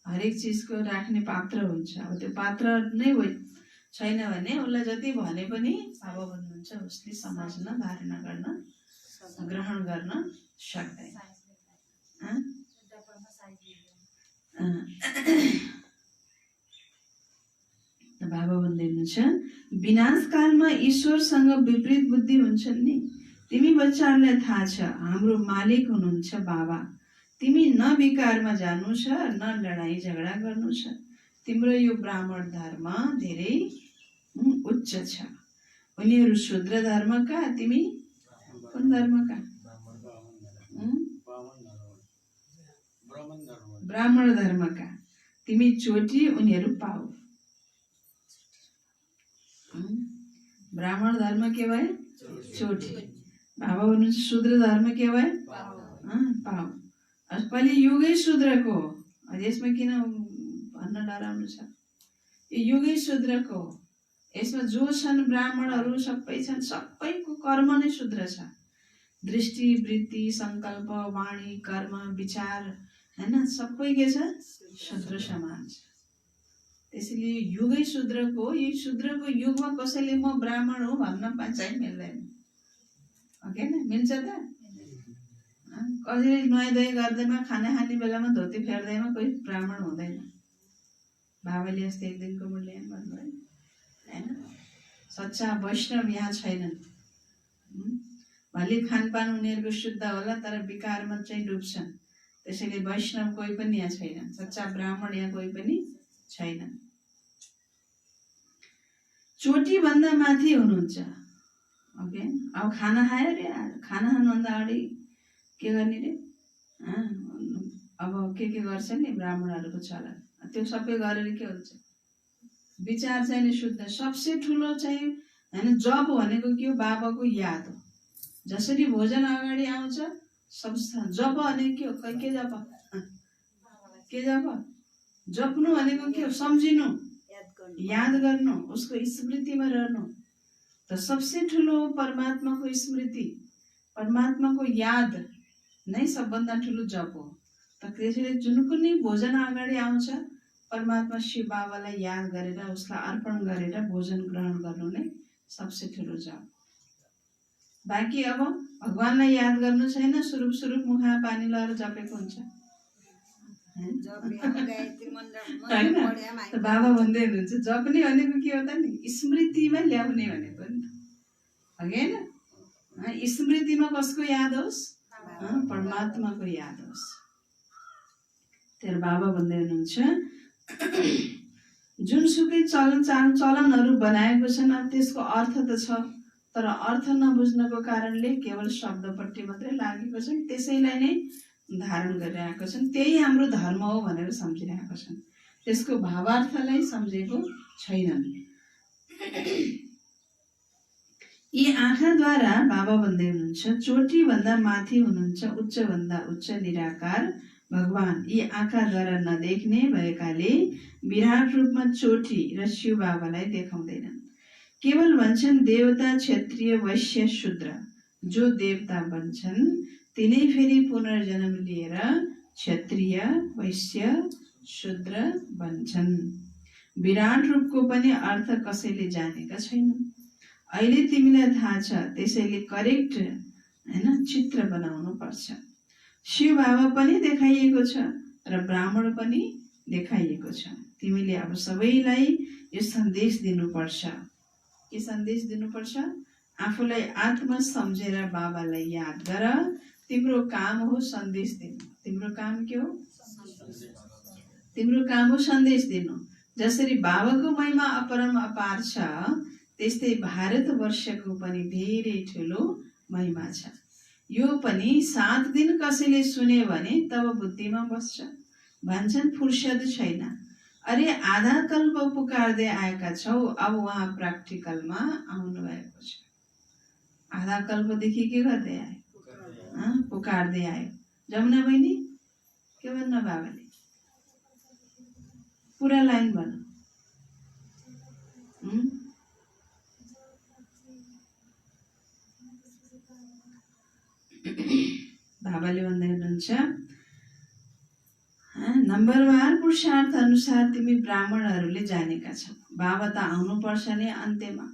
हरेक चिजको राख्ने पात्र हुन्छ। अब त्यो पात्र नै छैन भने उसलाई जति भने पनि बाबा भन्नुहुन्छ उसले समझ्न, धारणा गर्न, ग्रहण गर्न सक्दैन। बाबा भन्दै हुनुहुन्छ विनाशकालमा ईश्वरसँग विपरीत बुद्धि हुन्छन् नि। तिमी बच्चाहरूलाई थाहा छ हाम्रो मालिक हुनुहुन्छ बाबा। तिमी न विकारमा जानु छ न लडाई झगडा गर्नु छ। तिम्रो यो ब्राह्मण धर्म धेरै उच्च छ। उनीहरू शूद्र धर्मका, तिमी कुन धर्मका? ब्राह्मण धर्मका। तिमी चोटी, उनीहरू पाउ। ब्राह्मण धर्म के भए? चोटी। बाबा भन्नुहुन्छ शूद्र धर्म के भए? पाउ। पहिले युगै शूद्रको हो, यसमा किन भन्न डराउनु छ? यो युगै शूद्रको हो। यसमा जो छन् ब्राह्मणहरू सबै छन्, सबैको कर्म नै शूद्र छ। दृष्टि, वृत्ति, संकल्प, वाणी, कर्म, विचार हैन सबै के छ? शूद्र समान छ। त्यसैले युगै शूद्रको, यो शूद्रको युगमा कसैले म ब्राह्मण हो भन्न चाहिँ मिल्दैन। ओके न? मिल्छ त? कसैले नुहाइ धुवाइ गर्दैमा, खाना खाने बेलामा धोती फेर्दैमा कोही ब्राह्मण हुँदैन। बाबाले यस्तो एक दिनको मूल्याङ्कन गर्नुभयो हैन। सच्चा वैष्णव यहाँ छैनन्। भले खानपान उनीहरूको शुद्ध होला तर विकारमा चाहिँ डुब्छन्। त्यसैले वैष्णव कोही पनि यहाँ छैनन्, सच्चा ब्राह्मण यहाँ कोही पनि छैनन्। चोटी भन्दा माथि हुनुहुन्छ। ओके, अब खाना खायो रे, खाना खानुभन्दा अगाडि के गर्ने रे? अब के गर्छ नि ब्राह्मणहरूको चलन, त्यो सबै गरेर के हुन्छ? विचार चाहिँ नि शुद्ध। सबसे ठुलो चाहिँ हैन जप भनेको के हो? बाबाको याद हो। जसरी भोजन अगाडि आउँछ सब जप भनेको के हो? के जप? के जप? जप्नु भनेको के हो? सम्झिनु, याद गर्नु, उसको स्मृतिमा रहनु। त सबसे ठुलो परमात्माको स्मृति, परमात्माको याद नै सबभन्दा ठुलो जप हो। त त्यसैले जुन कुनै भोजन अगाडि आउँछ परमात्मा शिव बाबालाई याद गरेर उसलाई अर्पण गरेर भोजन ग्रहण गर्नु नै सबसे ठुलो जप। बाँकी अब भगवानलाई याद गर्नु छैन, सुरुप सुरुप मुखमा पानी लगाएर जपेको हुन्छ हैन। बाबा भन्दै हुनुहुन्छ जप्ने भनेको के हो त नि? स्मृतिमा ल्याउने भनेको नि त, होइन? स्मृतिमा कसको याद होस्? परमात्माको याद होस्। तर बाबा भन्दै हुनुहुन्छ जुनसुकै चलनहरू बनाएको छन् अब त्यसको अर्थ त छ, तर अर्थ नबुझ्नको कारणले केवल शब्दपट्टि मात्रै लागेको छन्, त्यसैलाई नै धारण गरिरहेको छन्। त्यही हाम्रो धर्म हो भनेर सम्झिरहेको छन्, त्यसको भावार्थलाई सम्झेको छैनन्। यी आँखाद्वारा बाबा भन्दै हुनुहुन्छ चोटी भन्दा माथि हुनुहुन्छ उच्च भन्दा उच्च निराकार भगवान। यी आँखाद्वारा नदेख्ने भएकाले विराट रूपमा चोटी र शिव बाबालाई देखाउँदैनन्। केवल भन्छन् देवता, क्षत्रिय, वैश्य, शूद्र। जो देवता बन्छन् तिनै फेरि पुनर्जन्म लिएर क्षत्रिय, वैश्य, शूद्र बन्छन्। विराट रूपको पनि अर्थ कसैले जानेका छैनन्। अहिले तिमीलाई थाहा छ, त्यसैले करेक्ट हैन चित्र बनाउनु पर्छ। शिव बाबा पनि देखाइएको छ, र ब्राह्मण पनि देखाइएको छ। तिमीले अब सबैलाई यो सन्देश दिनुपर्छ। के सन्देश दिनुपर्छ? आफूलाई आत्मा सम्झेर बाबालाई याद गर। तिम्रो काम हो सन्देश दिनु। तिम्रो काम के हो? तिम्रो काम हो सन्देश दिनु। जसरी बाबाको महिमा अपरम अपार छ, त्यस्तै भारतवर्षको पनि धेरै ठुलो महिमा छ। यो पनि 7 दिन कसैले सुन्यो भने तब बुद्धिमा बस्छ। भन्छन् फुर्सद छैन। अरे आधा कल्प पुकार्दै आएका छौ, अब उहाँ प्र्याक्टिकलमा आउनु भएको छ। आधा कल्पदेखि के गर्दै आयो? पुकार्दै आयो। जमुना बहिनी के भन्नु बाबाले? पूरा लाइन भन्नु। बाबाले भन्दै हुनुहुन्छ, नम्बरवार पुरुषार्थ अनुसार तिमी ब्राह्मणहरूले जानेका छौ। बाबा त आउनुपर्छ नि अन्त्यमा,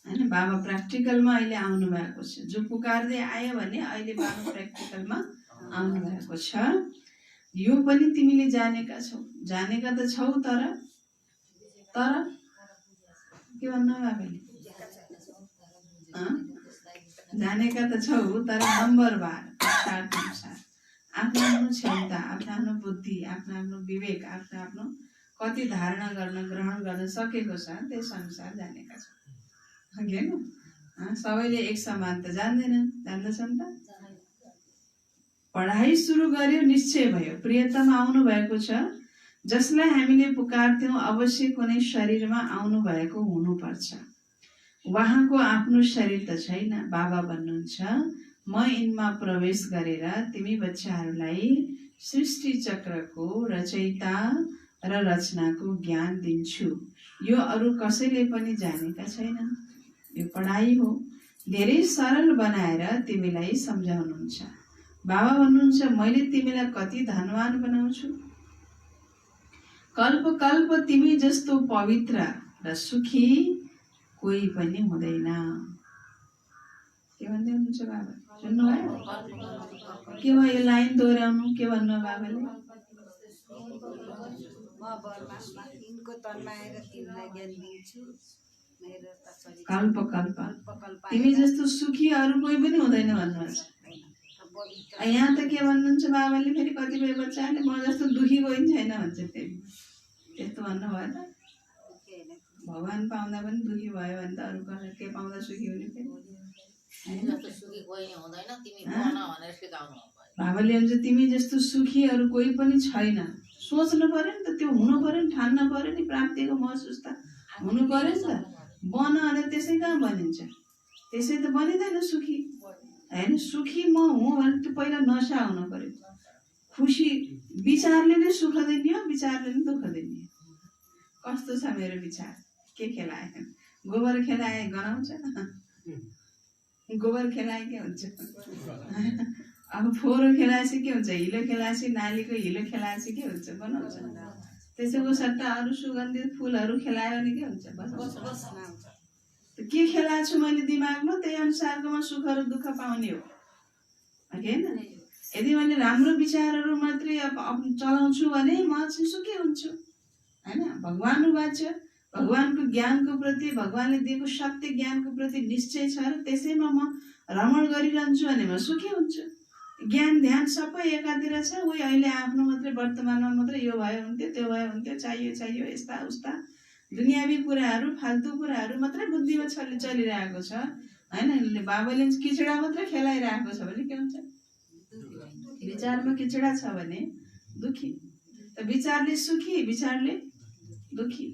हैन? बाबा प्र्याक्टिकलमा अहिले आउनु भएको छ। जो पुकार्दै आयो भने अहिले बाबा प्र्याक्टिकलमा आउनु भएको छ। यो पनि तिमीले जानेका छौ। जानेका त छौ, तर के भन्नु बाबाले? जानेका त छौ, तर नम्बरवार पुरुषार्थ अनुसार आफ्नो आफ्नो क्षमता, आफ्नो आफ्नो बुद्धि, आफ्नो आफ्नो विवेक, आफ्नो आफ्नो कति धारणा गर्न ग्रहण गर्न सकेको छ त्यस अनुसार जानेका छौ। हैन? सबैले एक समान त जान्दैनन्, जान्दछन् त? पढाइ सुरु गर्यो, निश्चय भयो। प्रियतम आउनु भएको छ। जसलाई हामीले पुकार्थ्यौं अवश्य कुनै शरीरमा आउनु भएको हुनुपर्छ। उहाँको आफ्नो शरीर त छैन। बाबा भन्नुहुन्छ, म यिनमा प्रवेश गरेर तिमी बच्चाहरूलाई सृष्टि चक्रको रचयिता र रचनाको ज्ञान दिन्छु। यो अरू कसैले पनि जानेका छैनन्। यो पढाइ हो। धेरै सरल बनाएर तिमीलाई सम्झाउनुहुन्छ। बाबा भन्नुहुन्छ, मैले तिमीलाई कति धनवान बनाउँछु। कल्प कल्प तिमी जस्तो पवित्र र सुखी कोही पनि हुँदैन। के भन्दै हुनुहुन्छ बाबा? सुन्नुभयो? के भयो यो लाइन दोहोऱ्याउनु? के भन्नु बाबाले? कल्प कल्प तिमी जस्तो सुखी अरू कोही पनि हुँदैन भन्नुहुन्छ। यहाँ त के भन्नुहुन्छ बाबाले? फेरि कतिपय बच्चाहरूले म जस्तो दुखी कोही छैन भन्छ। फेरि त्यस्तो भन्नुभयो त? भगवान पाउँदा पनि दुखी भयो भने त अरू कसै के पाउँदा सुखी हुने? बाबाले भन्छ, तिमी जस्तो सुखी अरू कोही पनि छैन। सोच्नु पर्यो नि त, त्यो हुनु पर्यो नि, ठान्न पर्यो नि, प्राप्तिको महसुस त हुनु पर्यो नि त। बन अनि त्यसै कहाँ बनिन्छ? त्यसै त बनिँदैन सुखी, होइन? सुखी म हुँ भने त्यो पहिला नसा हुनु पर्यो। खुसी विचारले नै सुख दिने हो, विचारले नै दुःख दिने हो। कस्तो छ मेरो विचार? के खेलाए? गोबर खेलाए गनाउँछ? गोबर खेलाए के हुन्छ? अब फोहोर खेलाएपछि के हुन्छ? हिलो खेलाएपछि, नालीको हिलो खेलाएपछि के हुन्छ? बनाउँछ। त्यसैको सट्टा अरू सुगन्धित फुलहरू खेलायो भने के हुन्छ? के खेलाएको छु मैले दिमागमा, त्यही अनुसारको सुख र दुःख पाउने हो, होइन? यदि मैले राम्रो विचारहरू मात्रै चलाउँछु भने म चाहिँ सुखी हुन्छु, होइन? भगवान वाच्य, भगवानको ज्ञानको प्रति, भगवानले दिएको सत्य ज्ञानको प्रति निश्चय छ र त्यसैमा म रमण गरिरहन्छु भने म सुखी हुन्छु। ज्ञान ध्यान सबै एकातिर छ। उही अहिले आफ्नो मात्रै वर्तमानमा मात्रै यो भयो हुन्थ्यो, त्यो भयो हुन्थ्यो, चाहियो यस्ता उस्ता दुनियावी कुराहरू, फाल्तु कुराहरू मात्रै बुद्धिमा चलिरहेको छ, होइन? बाबाले किचडा मात्रै खेलाइरहेको छ भने के हुन्छ? विचारमा किचडा छ भने दुखी। त विचारले सुखी, विचारले दुखी।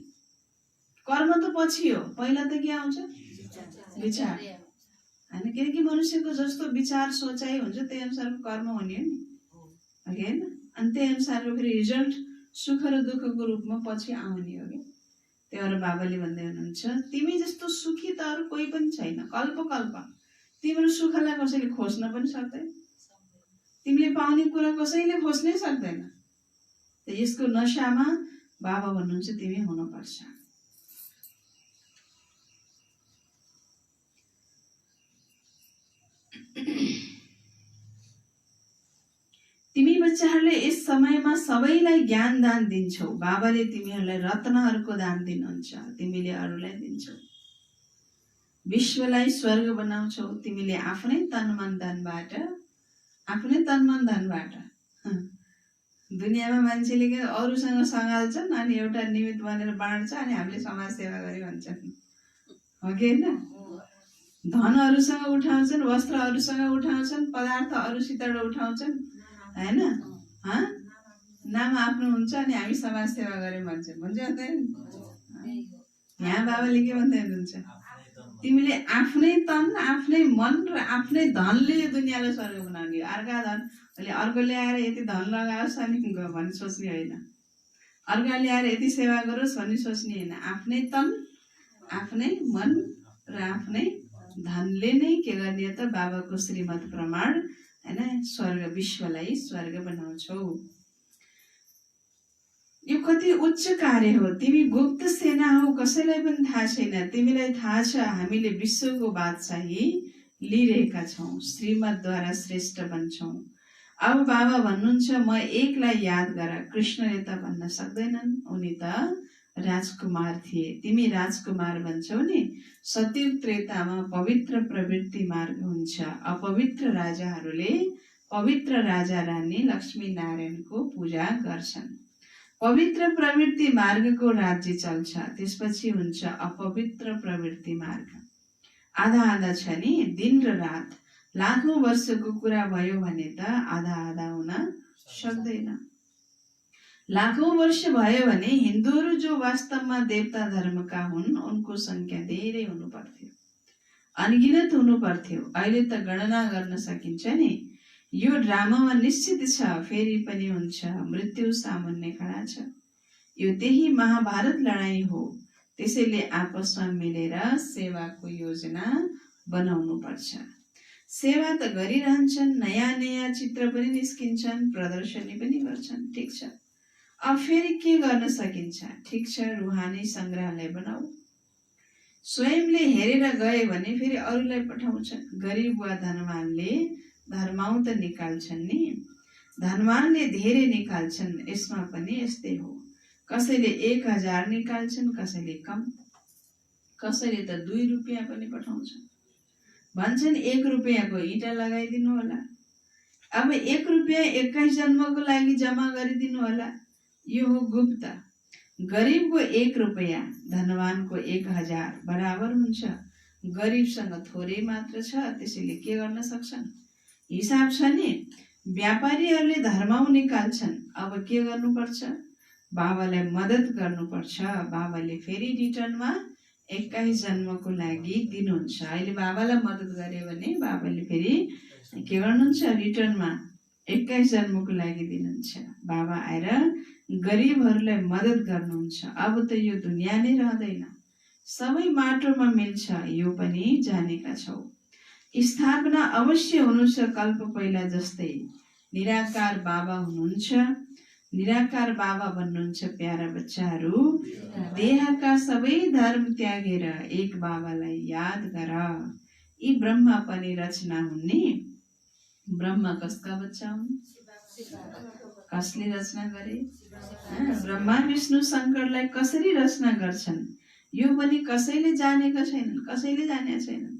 कर्म त पछि हो, पहिला त के आउँछ? विचार, होइन? किनकि मनुष्यको जस्तो विचार सोचाइ हुन्छ त्यही अनुसारको कर्म हुने हो नि, होइन? अनि त्यही अनुसारको फेरि रिजल्ट सुख र दुःखको रूपमा पछि आउने हो। त्यही भएर बाबाले भन्दै हुनुहुन्छ, तिमी जस्तो सुखी त अरू कोही पनि छैन। कल्प कल्प तिम्रो सुखलाई कसैले खोज्न पनि सक्दैन। तिमीले पाउने कुरा कसैले खोज्नै सक्दैन। यसको नशामा बाबा भन्नुहुन्छ तिमी हुनुपर्छ। तिमी बच्चाहरूले यस समयमा सबैलाई ज्ञान दान दिन्छौ। बाबाले तिमीहरूलाई रत्नहरूको दान दिनुहुन्छ, तिमीले अरूलाई दिन्छौ। विश्वलाई स्वर्ग बनाउँछौ, तिमीले आफ्नै तनमन धनबाट दुनियाँमा मान्छेले के अरूसँग सँगाल्छन् अनि एउटा निमित्त बनेर बाँड्छ अनि हामीले समाज सेवा गरे भन्छन्, हो कि होइन? धन अरूसँग उठाउँछन्, वस्त्र अरूसँग उठाउँछन्, पदार्थ अरूसित उठाउँछन्, होइन? नाम आफ्नो हुन्छ अनि हामी समाज सेवा गऱ्यौँ भन्छन्, भन्छ यहाँ बाबाले के भन्दै हुनुहुन्छ? तिमीले आफ्नै तन, आफ्नै मन र आफ्नै धनले यो दुनियाँलाई स्वर्ग बनाउने हो। अर्को ल्याएर यति धन लगाओस् अनि भन्ने सोच्ने होइन, अर्का ल्याएर यति सेवा गरोस् भन्ने सोच्ने होइन। आफ्नै तन, आफ्नै मन र आफ्नै धनले नै के गर्ने त बाबाको श्रीमत प्रमाण, होइन? स्वर्ग, विश्वलाई स्वर्ग बनाउँछौ। यो कति उच्च कार्य हो। तिमी गुप्त सेना हो, कसैलाई पनि थाहा छैन। तिमीलाई थाहा छ हामीले विश्वको बादशाही लिइरहेका छौँ, श्रीमतद्वारा श्रेष्ठ बन्छौँ। अब बाबा भन्नुहुन्छ म एकलाई याद गर। कृष्णले त भन्न सक्दैनन्, उनी त राजकुमार थिए। तिमी राजकुमार भन्छौ नि। सत्युग त्रेतामा पवित्र प्रवृत्ति मार्ग हुन्छ। अपवित्र राजाहरूले पवित्र राजा रानी लक्ष्मी नारायणको पूजा गर्छन्। पवित्र प्रवृत्ति मार्गको राज्य चल्छ, त्यसपछि हुन्छ अपवित्र प्रवृत्ति मार्ग। आधा आधा छ नि, दिन र रात। लाखौं वर्षको कुरा भयो भने त आधा आधा हुन सक्दैन। लाखौं वर्ष भयो भने हिन्दूहरू जो वास्तवमा देवता धर्मका हुन् उनको संख्या धेरै हुनु पर्थ्यो, अनगिनत हुनु पर्थ्यो। अहिले त गणना गर्न सकिन्छ नि। यो ड्रामामा निश्चित छ, फेरि पनि हुन्छ। मृत्यु सामुन्ने खडा छ। यो त्यही महाभारत लडाईँ हो। त्यसैले आपसमा मिलेर सेवाको योजना बनाउनु पर्छ। सेवा त गरिरहन्छन्, नयाँ नयाँ चित्र पनि निस्किन्छन्, प्रदर्शनी पनि गर्छन्, ठिक छ। अब फेरि के गर्न सकिन्छ? ठिक छ, रुहानी संग्रहालय बनाऊ। स्वयंले हेरेर गए भने फेरि अरूलाई पठाउँछन्। गरिब वा धनवानले धर्माउँ त निकाल्छन् नि, धनवानले धेरै निकाल्छन्। यसमा पनि यस्तै हो। कसैले 1000 निकाल्छन्, कसैले कम, कसैले त 2 रुपियाँ पनि पठाउँछन्। भन्छन् 1 रुपियाँको इँटा लगाइदिनु होला। अब 1 रुपियाँ 21 जन्मको लागि जम्मा गरिदिनु होला। यो हो गुप्त। गरिबको 1 रुपियाँ, धनवानको 1000 बराबर हुन्छ। गरिबसँग थोरै मात्र छ, त्यसैले के गर्न सक्छन्? हिसाब छ नि। व्यापारीहरूले धर्माउ निकाल्छन्। अब के गर्नुपर्छ? बाबालाई मद्दत गर्नुपर्छ। बाबाले फेरि रिटर्नमा 21 जन्मको लागि दिनुहुन्छ। अहिले बाबालाई मद्दत गरे भने बाबाले फेरि के गर्नुहुन्छ? रिटर्नमा 21 जन्मको लागि दिनुहुन्छ। बाबा आएर गरिबहरूलाई मद्दत गर्नुहुन्छ। अब त यो दुनियाँ नै रहँदैन, सबै माटोमा मिल्छ, यो पनि जानेका छौ। स्थापना अवश्य हुनु छ कल्प पहिला जस्तै। निराकार बाबा हुनुहुन्छ। निराकार बाबा भन्नुहुन्छ, प्यारा बच्चाहरू, देहका सबै धर्म त्यागेर एक बाबालाई याद गर। यी ब्रह्मा पनि रचना हुन्। ब्रह्मा कसका बच्चा हुन्? कसले रचना गरे? ब्रह्मा विष्णु शङ्करलाई कसरी रचना गर्छन् यो पनि कसैले जानेका छैनन्, कसैले जानेका छैनन्।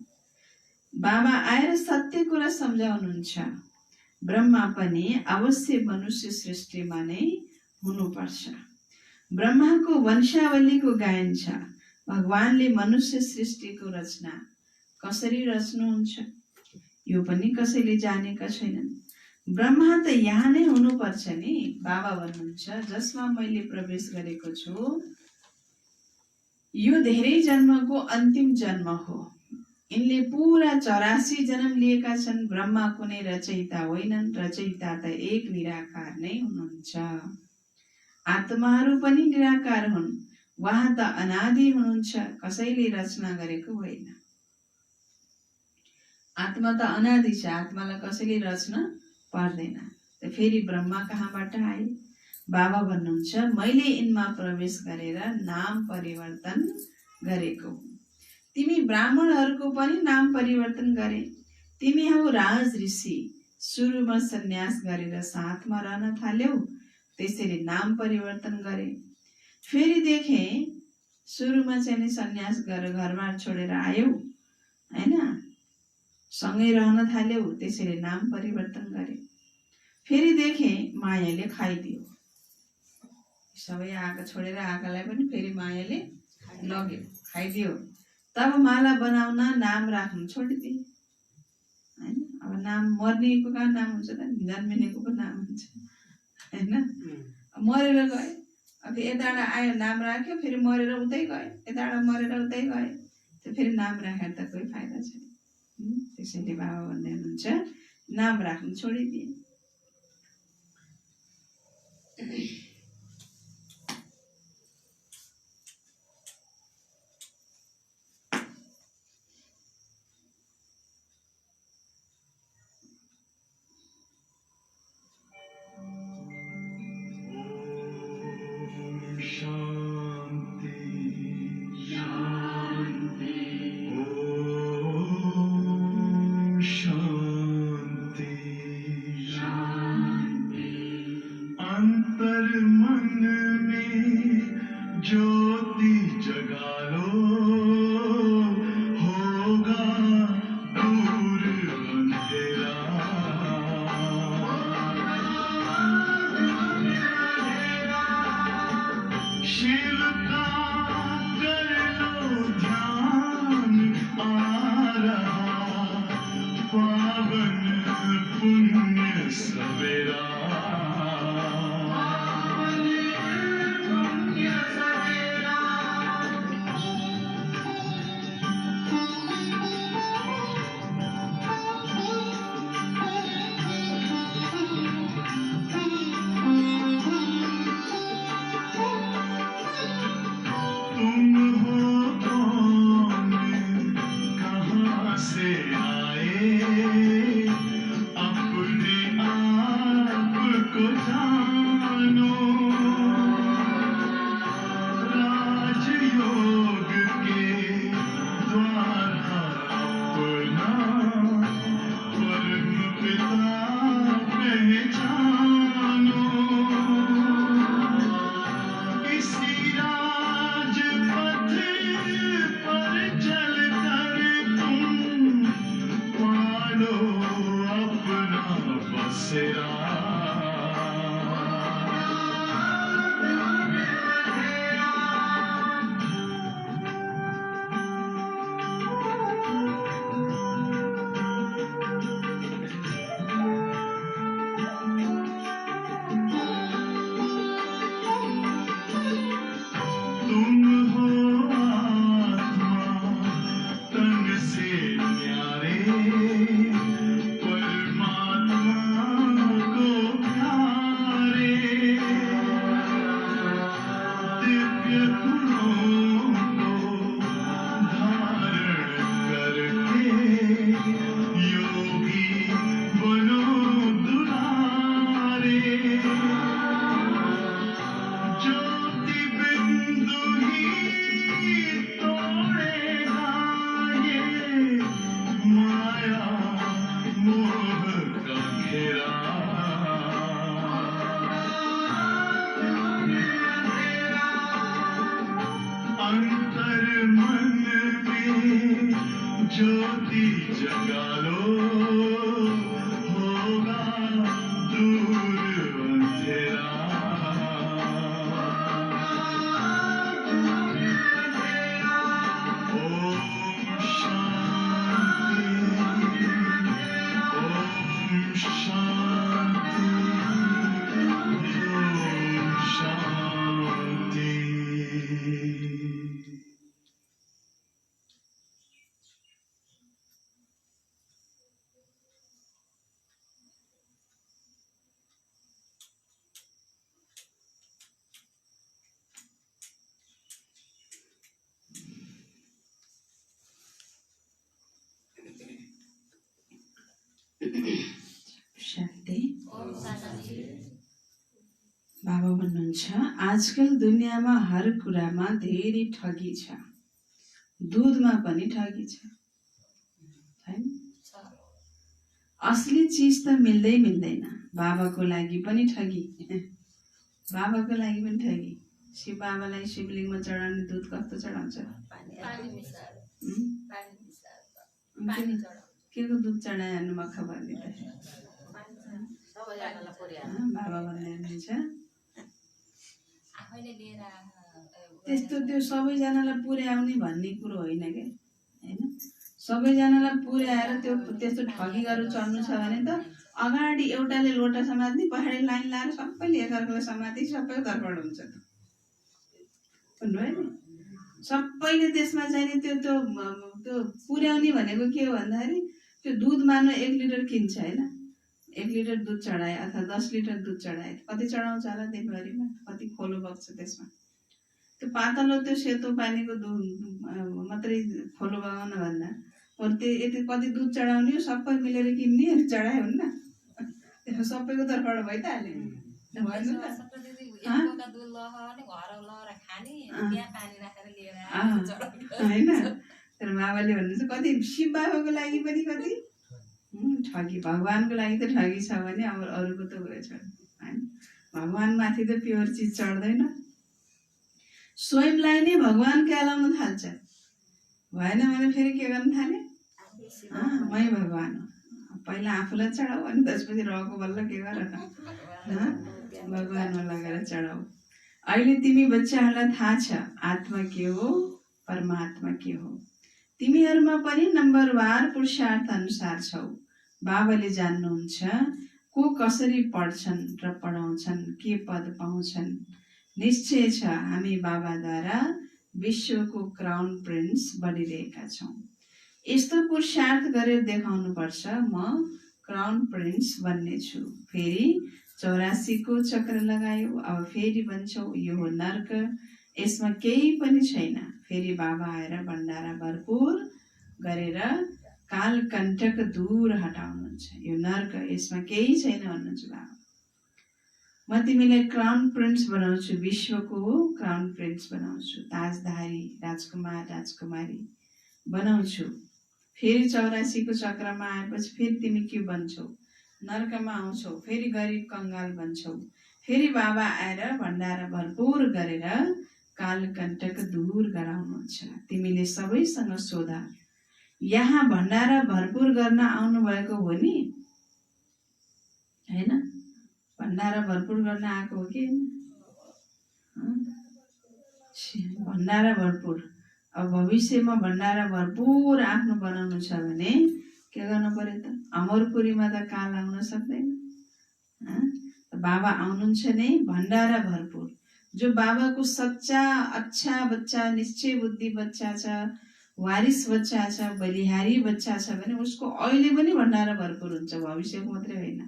बाबा आएर सत्य कुरा सम्झाउनुहुन्छ। ब्रह्मा पनि अवश्य मनुष्य सृष्टिमा नै हुनुपर्छ। ब्रह्माको वंशावलीको गायन छ। भगवानले मनुष्य सृष्टिको रचना कसरी रच्नुहुन्छ यो पनि कसैले जानेका छैनन्। ब्रह्मा त यहाँ नै हुनुपर्छ नि। बाबा भन्नुहुन्छ, जसमा मैले प्रवेश गरेको छु यो धेरै जन्मको अन्तिम जन्म हो। यिनले पूरा 84 जन्म लिएका छन्। ब्रह्मा कुनै रचयिता होइनन्, रचयिता त एक निराकार नै हुनुहुन्छ। आत्माहरू पनि निराकार हुन्। उहाँ त अनादि हुनुहुन्छ, कसैले रचना गरेको होइन। आत्मा त अनादि छ, आत्मालाई कसैले रच्न पर्दैन। त फेरि ब्रह्मा कहाँबाट आए? बाबा भन्नुहुन्छ, मैले यिनमा प्रवेश गरेर नाम परिवर्तन गरेको हुँ। तिमी ब्राह्मणहरूको पनि नाम परिवर्तन गरे। तिमी हौ राज ऋषि, सुरुमा सन्यास गरेर साथमा रहन थाल्यौ, त्यसैले नाम परिवर्तन गरे। फेरि देखे सुरुमा चाहिँ नि सन्यास गरेर घरबार छोडेर आयौ हैन, सँगै रहन थाल्यौ, त्यसैले नाम परिवर्तन गरे। फेरि देखे मायाले खाइदियो, सबै आँखा छोडेर आँखालाई पनि फेरि मायाले लग्यो, खाइदियो। तब माला बनाउन नाम राख्नु छोडिदिए हैन। अब नाम मर्नेको कहाँ नाम हुन्छ त, जन्मिनेको पो नाम हुन्छ हैन। मरेर गए, अब यताबाट आयो नाम राख्यो, फेरि मरेर उतै गए, यताबाट मरेर उतै गए, त्यो फेरि नाम राखेर त कोही फाइदा छैन। त्यसैले बाबा भन्दै हुनुहुन्छ नाम राख्नु छोडिदिए। शान्ति। बाबा भन्नुहुन्छ आजकल दुनियाँमा हर कुरामा धेरै ठगी छ, दूधमा पनि ठगी छ हैन। असली चीज त मिल्दैन। बाबाको लागि पनि ठगी, बाबाको लागि पनि ठगी। शिव बाबालाई शिवलिङ्गमा चढाउने दुध कस्तो चढाउँछ? के को दुध चढाइहाल्नु मक्खा भनिदिँदाखेरि बाबा भन्दै हुनुहुन्छ त्यस्तो त्यो सबैजनालाई पुर्याउने भन्ने कुरो होइन क्या, होइन? सबैजनालाई पुर्याएर त्यो त्यस्तो ठगी गरेर चल्नु छ भने त अगाडि एउटाले लोटा समात्ने, पछाडि लाइन लाएर सबैले एकअर्कालाई समाति सबैको गडबड हुन्छ त, भन्नुभयो नि? सबैले त्यसमा चाहिँ त्यो त्यो त्यो पुर्याउने भनेको के हो भन्दाखेरि त्यो दुध मान्नु 1 लिटर किन्छ होइन, 1 लिटर दुध चढाए अथवा 10 लिटर दुध चढाए कति चढाउँछ होला दिनभरिमा? कति खोलो बग्छ त्यसमा? त्यो पातलो त्यो सेतो पानीको दुध मात्रै खोलो बगाउन भन्दा अरू त्यो यति कति दुध चढाउने हो सबै मिलेर किन्ने अनि चढायो हुन्न? त्यसमा सबैको तर्फबाट भइ त हाल्यो होइन? तर बाबाले भन्नुहुन्छ कति शिव बाबाको लागि पनि कति ठगी। भगवानको लागि त ठगी छ भने अब अरूको त उयो छ होइन? भगवानमाथि त प्योर चिज चढ्दैन। स्वयंलाई नै भगवान कहलाउन थाल्छ, भएन भने फेरि के गर्न थाले? मै भगवान हो। पहिला आफूलाई चढाऊ अनि त्यसपछि रहेको बल्ल के गर न भगवानमा लगेर चढाऊ। अहिले तिमी बच्चाहरूलाई थाहा छ आत्मा के हो, परमात्मा के हो। तिमीहरूमा पनि नम्बरवार पुरुषार्थ अनुसार छौ। बाबाले जान्नुहुन्छ को कसरी पढ्छन् र पढाउँछन्, के पद पाउँछन्। निश्चय छ हामी बाबाद्वारा विश्वको क्राउन प्रिन्स बनिरहेका छौँ। यस्तो पुरुषार्थ गरेर देखाउनु पर्छ म क्राउन प्रिन्स बन्नेछु। फेरि 84 को चक्र लगायो। अब फेरि भन्छौ यो हो नर्क, यसमा केही पनि छैन। फेरि बाबा आएर भण्डारा भरपुर गरेर कालकण्टक दूर हटाउनुहुन्छ। यो नर्क, यसमा केही छैन भन्नुहुन्छ बाबा। म तिमीलाई क्राउन प्रिन्स बनाउँछु, विश्वको क्राउन प्रिन्स बनाउँछु, ताजधारी राजकुमार राजकुमारी बनाउँछु। फेरि 84 को चक्रमा आएपछि फेरि तिमी के बन्छौ? नर्कमा आउँछौ, फेरि गरिब कङ्गाल बन्छौ। फेरि बाबा आएर भण्डारा भरपुर गरेर कालकण्टक दूर गराउनुहुन्छ। तिमीले सबैसँग सोध, यहाँ भण्डारा भरपुर गर्न आउनु भएको हो नि? होइन? भण्डारा भरपुर गर्न आएको हो कि? भण्डारा भरपुर। अब भविष्यमा भण्डारा भरपुर आफ्नो बनाउनु छ भने के गर्नु पर्यो त? अमरपुरीमा त काल आउन सक्दैन। बाबा आउनुहुन्छ नै भण्डारा भरपुर। जो बाबाको सच्चा अच्छा बच्चा, निश्चय बुद्धि बच्चा छ, वारिस बच्चा छ, बलिहारी बच्चा छ भने उसको अहिले पनि भण्डारा भरपुर हुन्छ, भविष्यको मात्रै होइन।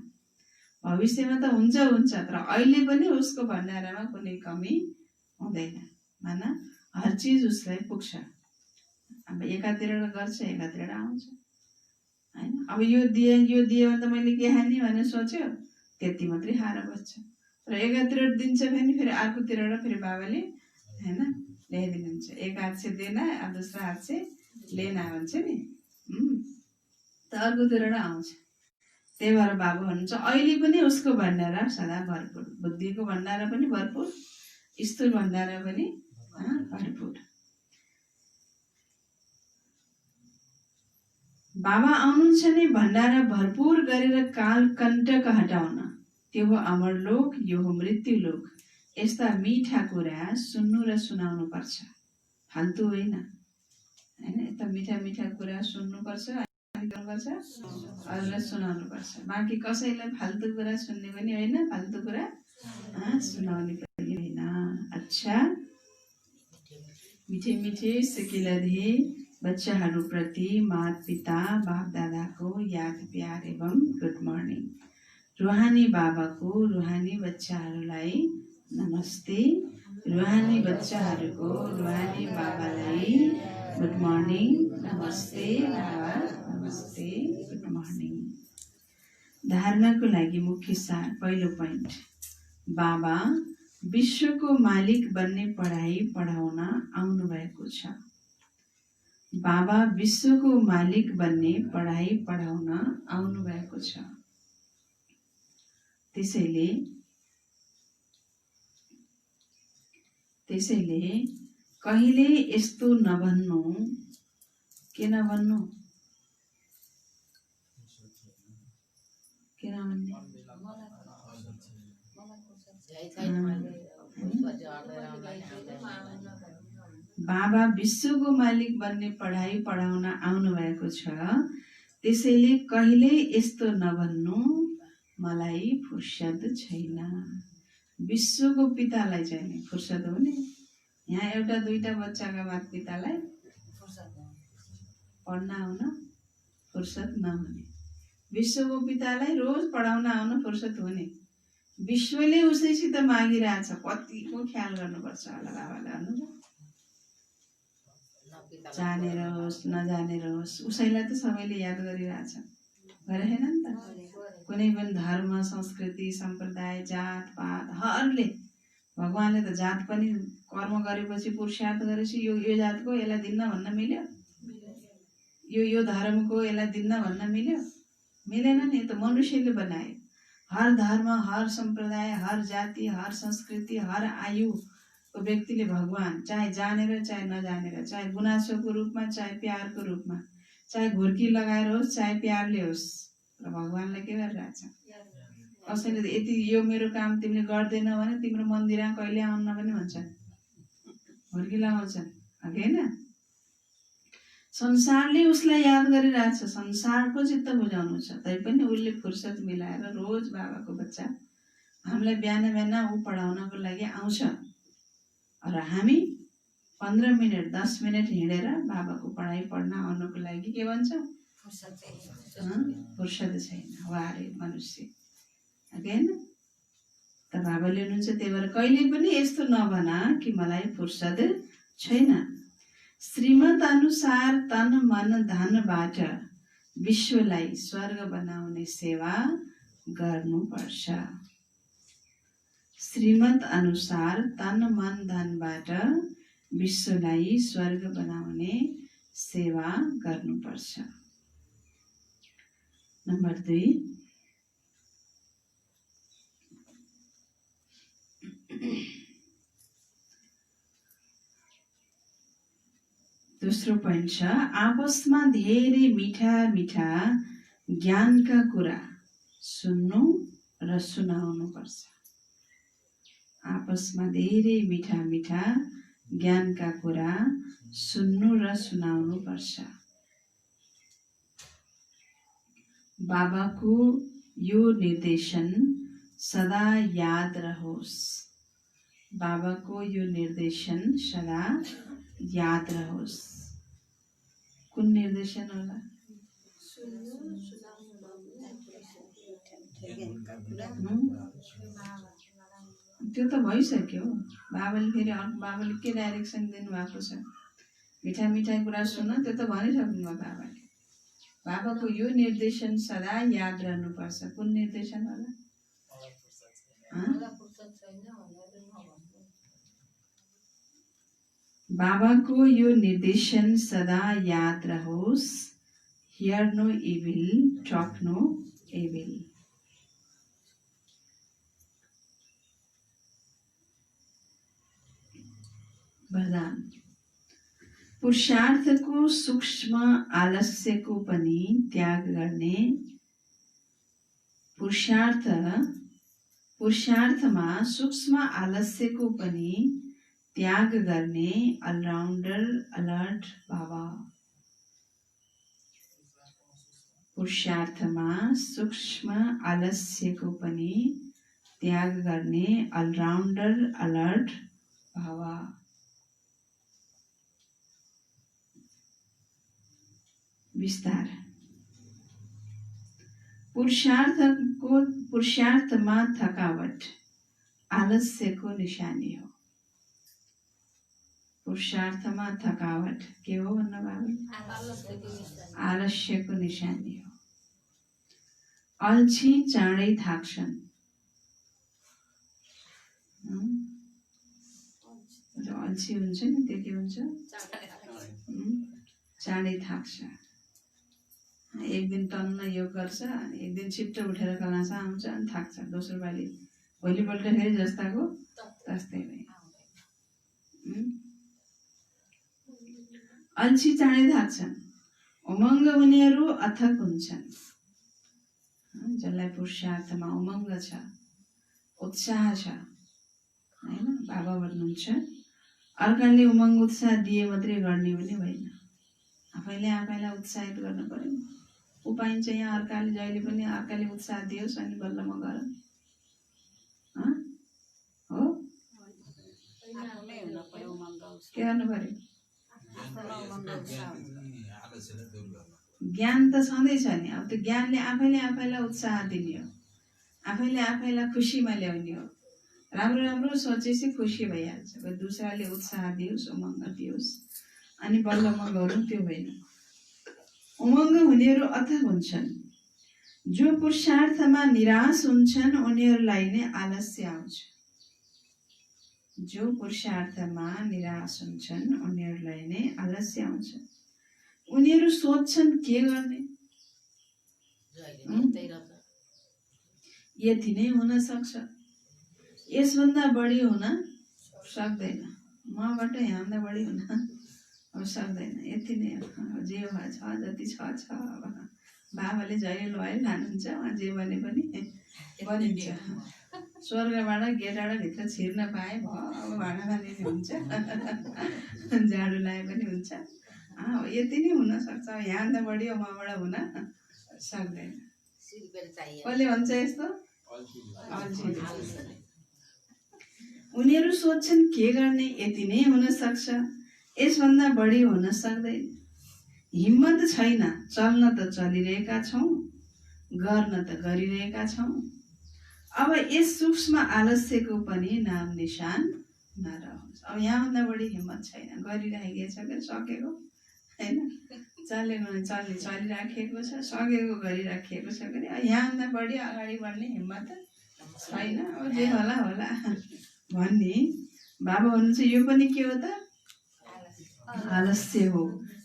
भविष्यमा त हुन्छ तर अहिले पनि उसको भण्डारामा कुनै कमी हुँदैन। माना हर चिज उसलाई पुग्छ। अब एकातिरबाट गर्छ, एकातिरबाट आउँछ होइन? अब यो दिए भने त मैले के खाने भनेर सोच्यो, त्यति मात्रै खाएर बस्छ। र एकातिर दिन्छ भने फेरि अर्कोतिरबाट फेरि बाबाले होइन ल्याइदिनुहुन्छ। एक हात से देना और दूसरा हात से लेना भन्छ नि, त अर्कोतिरबाट आउँछ। त्यही भएर बाबा भन्नुहुन्छ अहिले पनि उसको भण्डारा सदा भरपुर, बुद्धिको भण्डारा पनि भरपुर, स्थूल भण्डारा पनि भरपुर। बाबा आउनुहुन्छ नि भण्डारा भरपुर गरेर काल कण्टक हटाउन। त्यो हो अमरलोक, यो हो मृत्युलोक। यस्ता मिठा कुरा सुन्नु र सुनाउनु पर्छ, फाल्तु होइन। यता मिठा मिठा कुरा सुन्नुपर्छ, गर्नुपर्छ, अरूलाई सुनाउनु पर्छ। बाँकी कसैलाई फाल्तु कुरा सुन्ने पनि होइन, फाल्तु कुरा सुनाउने पनि होइन। अच्छा, मिठे मिठे सिकिलधे बच्चाहरूप्रति माता पिता बाप दादाको याद प्यार एवं गुड मर्निङ। रुहानी बाबाको रुहानी बच्चाहरूलाई नमस्ते। रुहानी बच्चाहरूको रुहानी बाबालाई गुड मर्निङ, नमस्ते बाबा, नमस्ते, गुड मर्निङ। धारणाको लागि मुख्य सार। पहिलो पोइन्ट, बाबा विश्वको मालिक बन्ने पढाइ पढाउन आउनु भएको छ। बाबा विश्वको मालिक बन्ने पढाइ पढाउन आउनु भएको छ। त्यसैले कहिले यस्तो नभन्नु। के नभन्नु? के नभन्ने? बाबा विश्वको मालिक बन्ने पढाइ पढाउन आउनु भएको छ। त्यसैले कहिले यस्तो नभन्नु, मलाई फुर्सद छैन। विश्वको पितालाई चाहिँ फुर्सद हुने? यहाँ एउटा दुईटा बच्चाका मात पितालाई पढ्न आउन फुर्सद नहुने। विश्वको पितालाई रोज पढाउन आउन फुर्सद हुने। विश्वले उसैसित मागिरहेछ, कतिको ख्याल गर्नुपर्छ होला बाबाले भन्नुभयो। जानेर होस् नजानेर होस् उसैलाई त सबैले याद गरिरहेछ, गरेन नि त? कुनै पनि धर्म संस्कृति सम्प्रदाय जात पात हरले भगवानले त जात पनि कर्म गरेपछि पुरुषार्थ गरेपछि यो जातको यसलाई दिन्न भन्न मिल्यो? यो धर्मको यसलाई दिन्न भन्न मिल्यो? मिलेन नि। त मनुष्यले बनायो। हर धर्म हर सम्प्रदाय हर जाति हर संस्कृति हर आयुको व्यक्तिले भगवान चाहे जानेर चाहे नजानेर, चाहे गुनासोको रूपमा चाहे प्यारको रूपमा, चाहे घुर्की लगाएर होस् चाहे प्यारले होस्, र भगवानलाई के गरिरहेछ? कसैले यति यो मेरो काम तिमीले गर्दैन भने तिम्रो मन्दिरमा कहिले आउन्न पनि भन्छ, घुर्की लगाउँछन्, होइन? संसारले उसलाई याद गरिरहेछ, संसारको चित्त बुझाउनु छ। तैपनि उसले फुर्सद मिलाएर रोज बाबाको बच्चा हामीलाई बिहान बिहान ऊ पढाउनको लागि आउँछ। र हामी 15 मिनट 10 मिनट हिँडेर बाबाको पढाइ पढ्न आउनको लागि के भन्छ? फुर्सद छैन। वारे मनुष्य, होइन? त बाबाले हुनुहुन्छ, त्यही भएर कहिले पनि यस्तो नभना कि मलाई फुर्सद छैन। श्रीमत अनुसार तन मन धनबाट विश्वलाई स्वर्ग बनाउने सेवा गर्नुपर्छ। श्रीमत अनुसार तन मन धनबाट विश्वलाई स्वर्ग बनाउने सेवा गर्नुपर्छ। नम्बर 2, दोस्रो पोइन्ट छ, आपसमा धेरै मिठा मिठा ज्ञानका कुरा सुन्नु र सुनाउनु पर्छ। आपसमा धेरै मिठा मिठा ज्ञानका कुरा सुन्नु र सुनाउनु पर्छ। बाबाको यो निर्देशन सदा याद रहोस्। बाबाको यो निर्देशन सदा याद रहोस्। कुन निर्देशन होला? त्यो त भइसक्यो। बाबाले के डाइरेक्सन दिनुभएको छ? मिठा मिठा कुरा सुन, त्यो त भनिसक्नु भयो बाबाले। बाबाको यो निर्देशन सदा याद रहनुपर्छ। कुन निर्देशन होला? बाबाको यो निर्देशन सदा याद रहोस्। Hear no evil, talk no evil. वरदान। पुरुषार्थको सूक्ष्म आलस्यको पनि त्याग गर्ने। पुरुषार्थमा सूक्ष्म आलस्यको पनि त्याग गर्ने अलराउन्डर अलर्ट बाबा। पुरुषार्थमा सूक्ष्म आलस्यको पनि त्याग गर्ने अलराउन्डर अलर्ट बाबा। विस्तार। पुरुषार्थमा थकावट आलस्यको निशानी हो। पुरुषार्थमा थकावट के हो भन्नु बाबु? आलस्यको निशानी हो। अल्छी चाँडै थाक्छन्। अल्छी हुन्छ नि, त्यो के हुन्छ? चाँडै थाक्छ। एक दिन टन्न योग गर्छ अनि एक दिन छिट्टो उठेर कलासा आउँछ अनि थाक्छ। दोस्रो पालि भोलिपल्ट फेरि जस्ताको तस्तै भयो। अल्छी चाँडै थाक्छन्, उमङ्ग हुनेहरू अथक हुन्छन्। जसलाई पुरुषार्थमा उमङ्ग छ, उत्साह छ, होइन, बाबा भन्नुहुन्छ अर्काले उमङ्ग उत्साह दिए मात्रै गर्ने पनि होइन, आफैले आफैलाई उत्साहित गर्नु पर्यो। उपाइन्छ यहाँ अर्काले जहिले पनि अर्काले उत्साह दियोस् अनि बल्ल म गरौँ, हो
आफूमै हुन पर्यो उमङ्ग उत्साह।
के गर्नु पर्यो?
आफूलाई उमङ्ग उत्साह हुन्छ।
आलस्यलाई दूर गर्नु।
ज्ञान त छँदैछ नि। अब त्यो ज्ञानले आफैले आफैलाई उत्साह दिने हो, आफैले आफैलाई खुसीमा ल्याउने हो। राम्रो राम्रो सोचेपछि खुसी भइहाल्छ। कोही दुसराले उत्साह दियोस्, उमङ्ग दियोस् अनि बल्ल म गरौँ, त्यो होइन। उमङ्ग हुनेहरू अथक हुन्छन्, जो पुरुषार्थमा निराश हुन्छन् उनीहरूलाई नै आलस्य आउँछ। जो पुरुषार्थमा निराश हुन्छन् उनीहरूलाई नै आलस्य आउँछ। उनीहरू सोध्छन् के गर्ने, यति नै हुन सक्छ, यसभन्दा बढी हुन सक्दैन, मबाट यहाँभन्दा बढी हुन अब सक्दैन, यति नै हो, जे छ जति छ छ। अब बाबाले जहिले लय लानुहुन्छ, उहाँ जे भने पनि बनिन्छ। स्वर्गबाट गेटाबाट भित्र छिर्न पाए भयो, अब भाँडा मानिने हुन्छ, झाडु लाए पनि हुन्छ। यति नै हुन सक्छ, यहाँभन्दा बढी मबाट हुन सक्दैन। कसले भन्छ यस्तो? उनीहरू सोध्छन् के गर्ने, यति नै हुन सक्छ, यसभन्दा बढी हुन सक्दैन। हिम्मत छैन, चल्न त चलिरहेका छौँ, गर्न त गरिरहेका छौँ। अब यस सूक्ष्म आलस्यको पनि नाम निशान नरहोस्। अब यहाँभन्दा बढी हिम्मत छैन, गरिराखेको छ कि सकेको होइन, चलेको चलिराखेको छ, सकेको गरिराखेको छ कि यहाँभन्दा बढी अगाडि बढ्ने हिम्मत छैन। अब जे होला होला भन्ने बाबा भन्नुहुन्छ। यो पनि के हो त? आलस्य हो।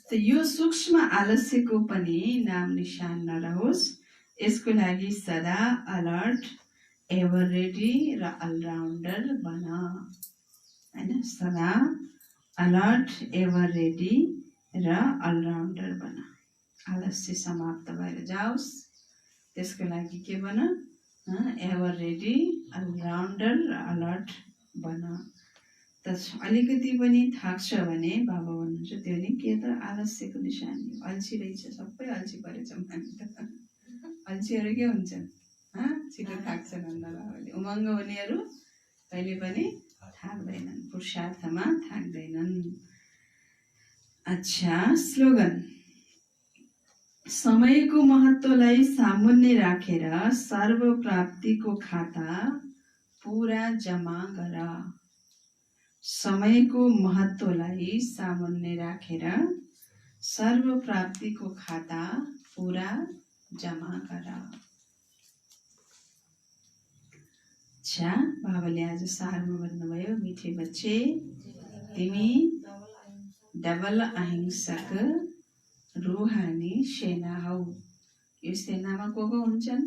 त यो सूक्ष्म आलस्यको पनि नाम निशान नरहोस्। यसको लागि सदा अलर्ट, एभर रेडी र अलराउन्डर बन, होइन, सदा अलर्ट, एभर रेडी र अलराउन्डर बन। आलस्य समाप्त भएर जाओस्, त्यसको लागि के बन? एभर रेडी, अलराउन्डर र अलर्ट बन। त अलिकति पनि थाक्छ भने बाबा भन्नुहुन्छ त्यो नि के त? आलस्यको निशानी। अल्छी रहेछ, सबै अल्छी परेछ मान्छे त। अल्छीहरू के हुन्छन्? छिटो थाक्छन् भन्दा बाबाले। उमङ्ग हुनेहरू कहिले पनि थाक्दैनन्, पुरुषार्थमा थाक्दैनन्। अच्छा, स्लोगन। समयको महत्त्वलाई सामुन्ने राखेर सर्व प्राप्तिको खाता पुरा जम्मा गर। समयको महत्त्वलाई सामुन्ने राखेर सर्व प्राप्तिको खाता पुरा जम्मा गर। अच्छा, बाबाले आज सारमा भन्नुभयो, मिठे बच्चे तिमी डबल अहिंसक रूहानी सेना हौ। यो सेनामा को हुन्छन्?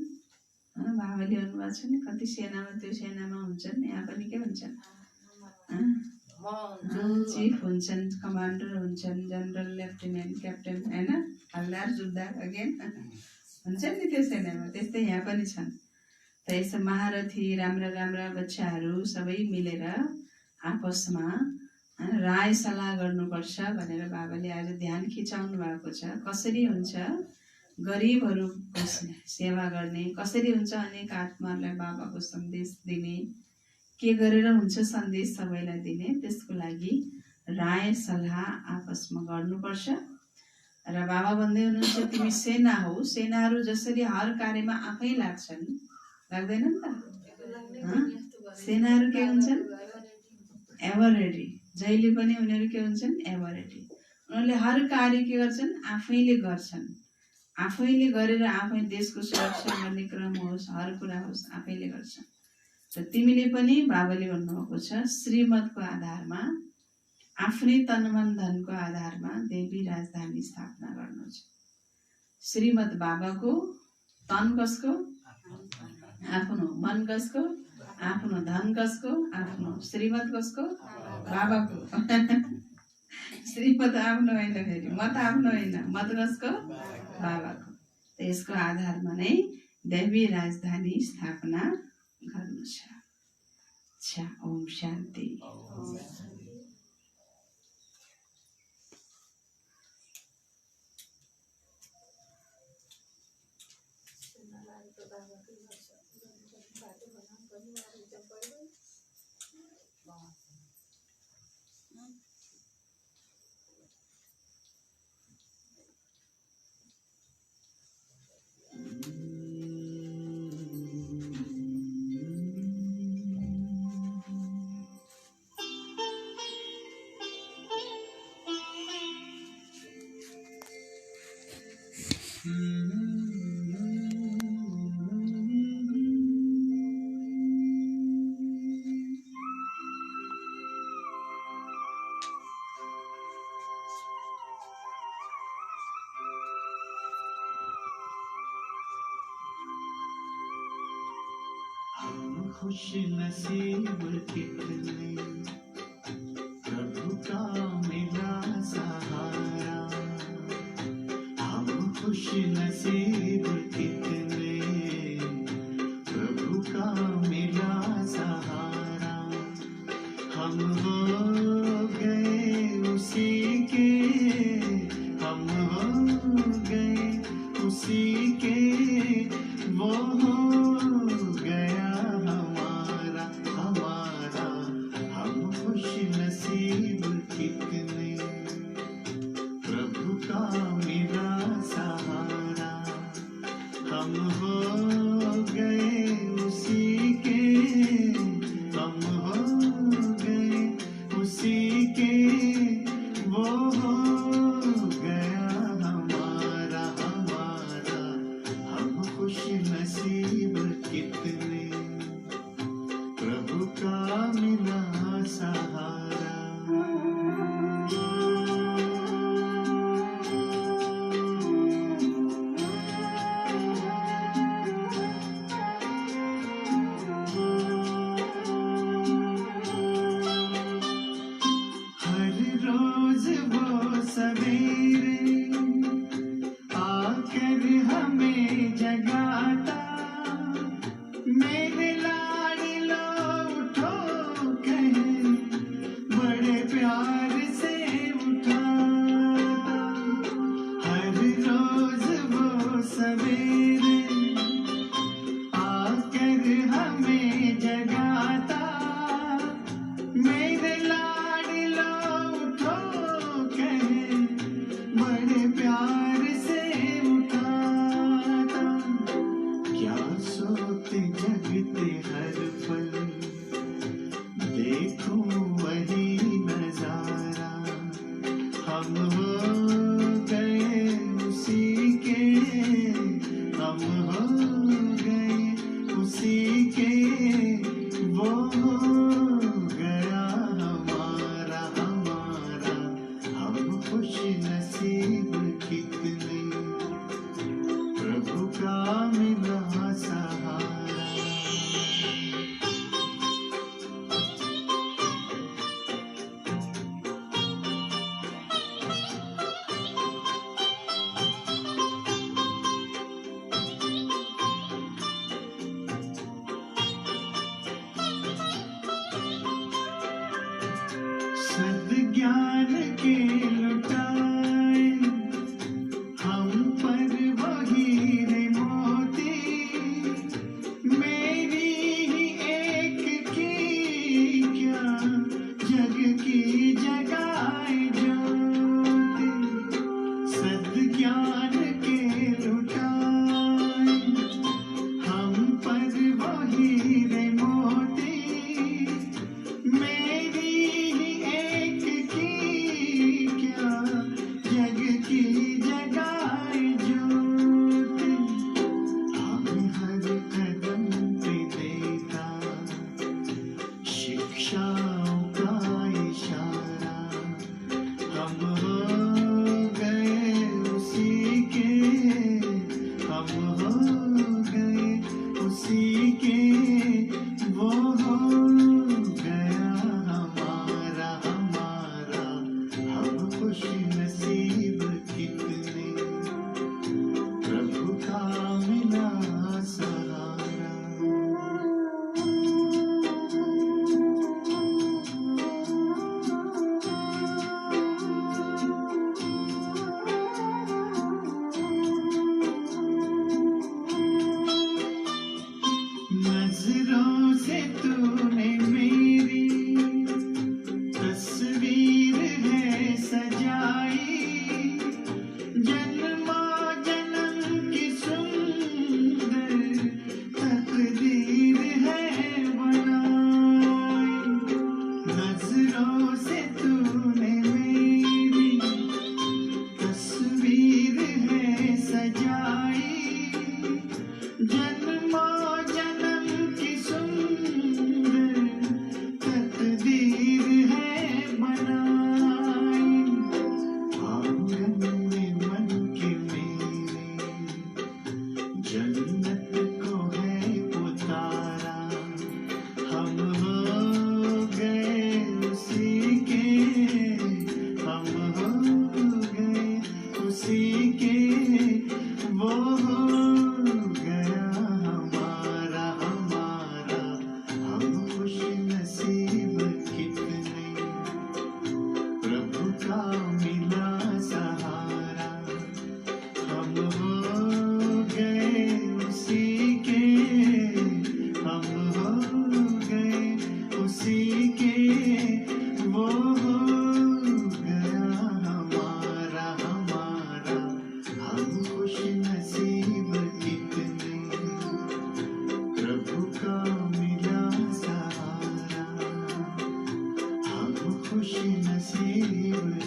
बाबाले भन्नुभएको छ नि, कति सेनामा त्यो सेनामा हुन्छन्। यहाँ पनि के हुन्छन्? चिफ हुन्छन्, कमान्डर हुन्छन्, जनरल, लेफ्टिनेन्ट, क्याप्टेन, होइन, हल्दार, जुद्धार अगेन हुन्छन् नि त्यो सेनामा। त्यस्तै यहाँ पनि छन्। त यस्तो महारथी राम्रा राम्रा बच्चाहरू सबै मिलेर आपसमा राय सल्लाह गर्नुपर्छ भनेर बाबाले आज ध्यान खिचाउनु भएको छ। कसरी हुन्छ गरिबहरूको सेवा गर्ने, कसरी हुन्छ अनेक आत्माहरूलाई बाबाको सन्देश दिने, के गरेर हुन्छ सन्देश सबैलाई दिने, त्यसको लागि राय सल्लाह आपसमा गर्नुपर्छ। र बाबा भन्दै हुनुहुन्छ तिमी सेना हौ, सेनाहरू जसरी हर कार्यमा आफै लाग्छन्, लाग्दैनन् त? सेनाहरू के हुन्छन्? Ever ready. जहिले पनि उनीहरू के हुन्छन्? Ever ready. उनीहरूले हर कार्य के गर्छन्? आफैले गर्छन्। आफैले गरेर आफै देशको सुरक्षा गर्ने क्रम होस्, हर कुरा होस्, आफैले गर्छन्। र तिमीले पनि बाबाले भन्नुभएको छ श्रीमतको आधारमा आफ्नै तनमन धनको आधारमा देवी राजधानी स्थापना गर्नु छ। श्रीमद् बाबाको तन कसको? आफ्नो। मन कसको? आफ्नो। धन कसको? आफ्नो। श्रीमद् कसको? बाबाको। श्रीमद् आफ्नो होइन, फेरि मत आफ्नो होइन, मत कसको? बाबाको। यसको आधारमा नै देवी राजधानी स्थापना गर्नु छ। अच्छा, ओम शान्ति।
खुश नसीब कितने प्रभु का मिला सहारा। हम खुश नसीब कितने प्रभु का मिला सहारा। हम हो गए उसी के, हम हो गए उसी के, वो हो गया हमारा हमारा। हम खुश नसीब कितने प्रभु का मिला सहारा। हम हो गए उसी के, हम हो गए उसी के, वो हो गया हमारा हमारा। हम खुश नसीब कितने प्रभु का मिला सहारा। हर रोज वो सवेरे आकर हमें जगाता। मेरे लाडलो उठो कहे, बड़े प्यार से उठाता। हर रोज वो सवेरे आकर हमें जगाता। मेरे लाडलो उठो कहे, का मिला सहारा, हम हो गए उसी के, हम हो गए उसी के, वो हो गया हमारा हमारा। हम खुश नसीब कितने, प्रभु का मिला सहारा, हम खुश नसीब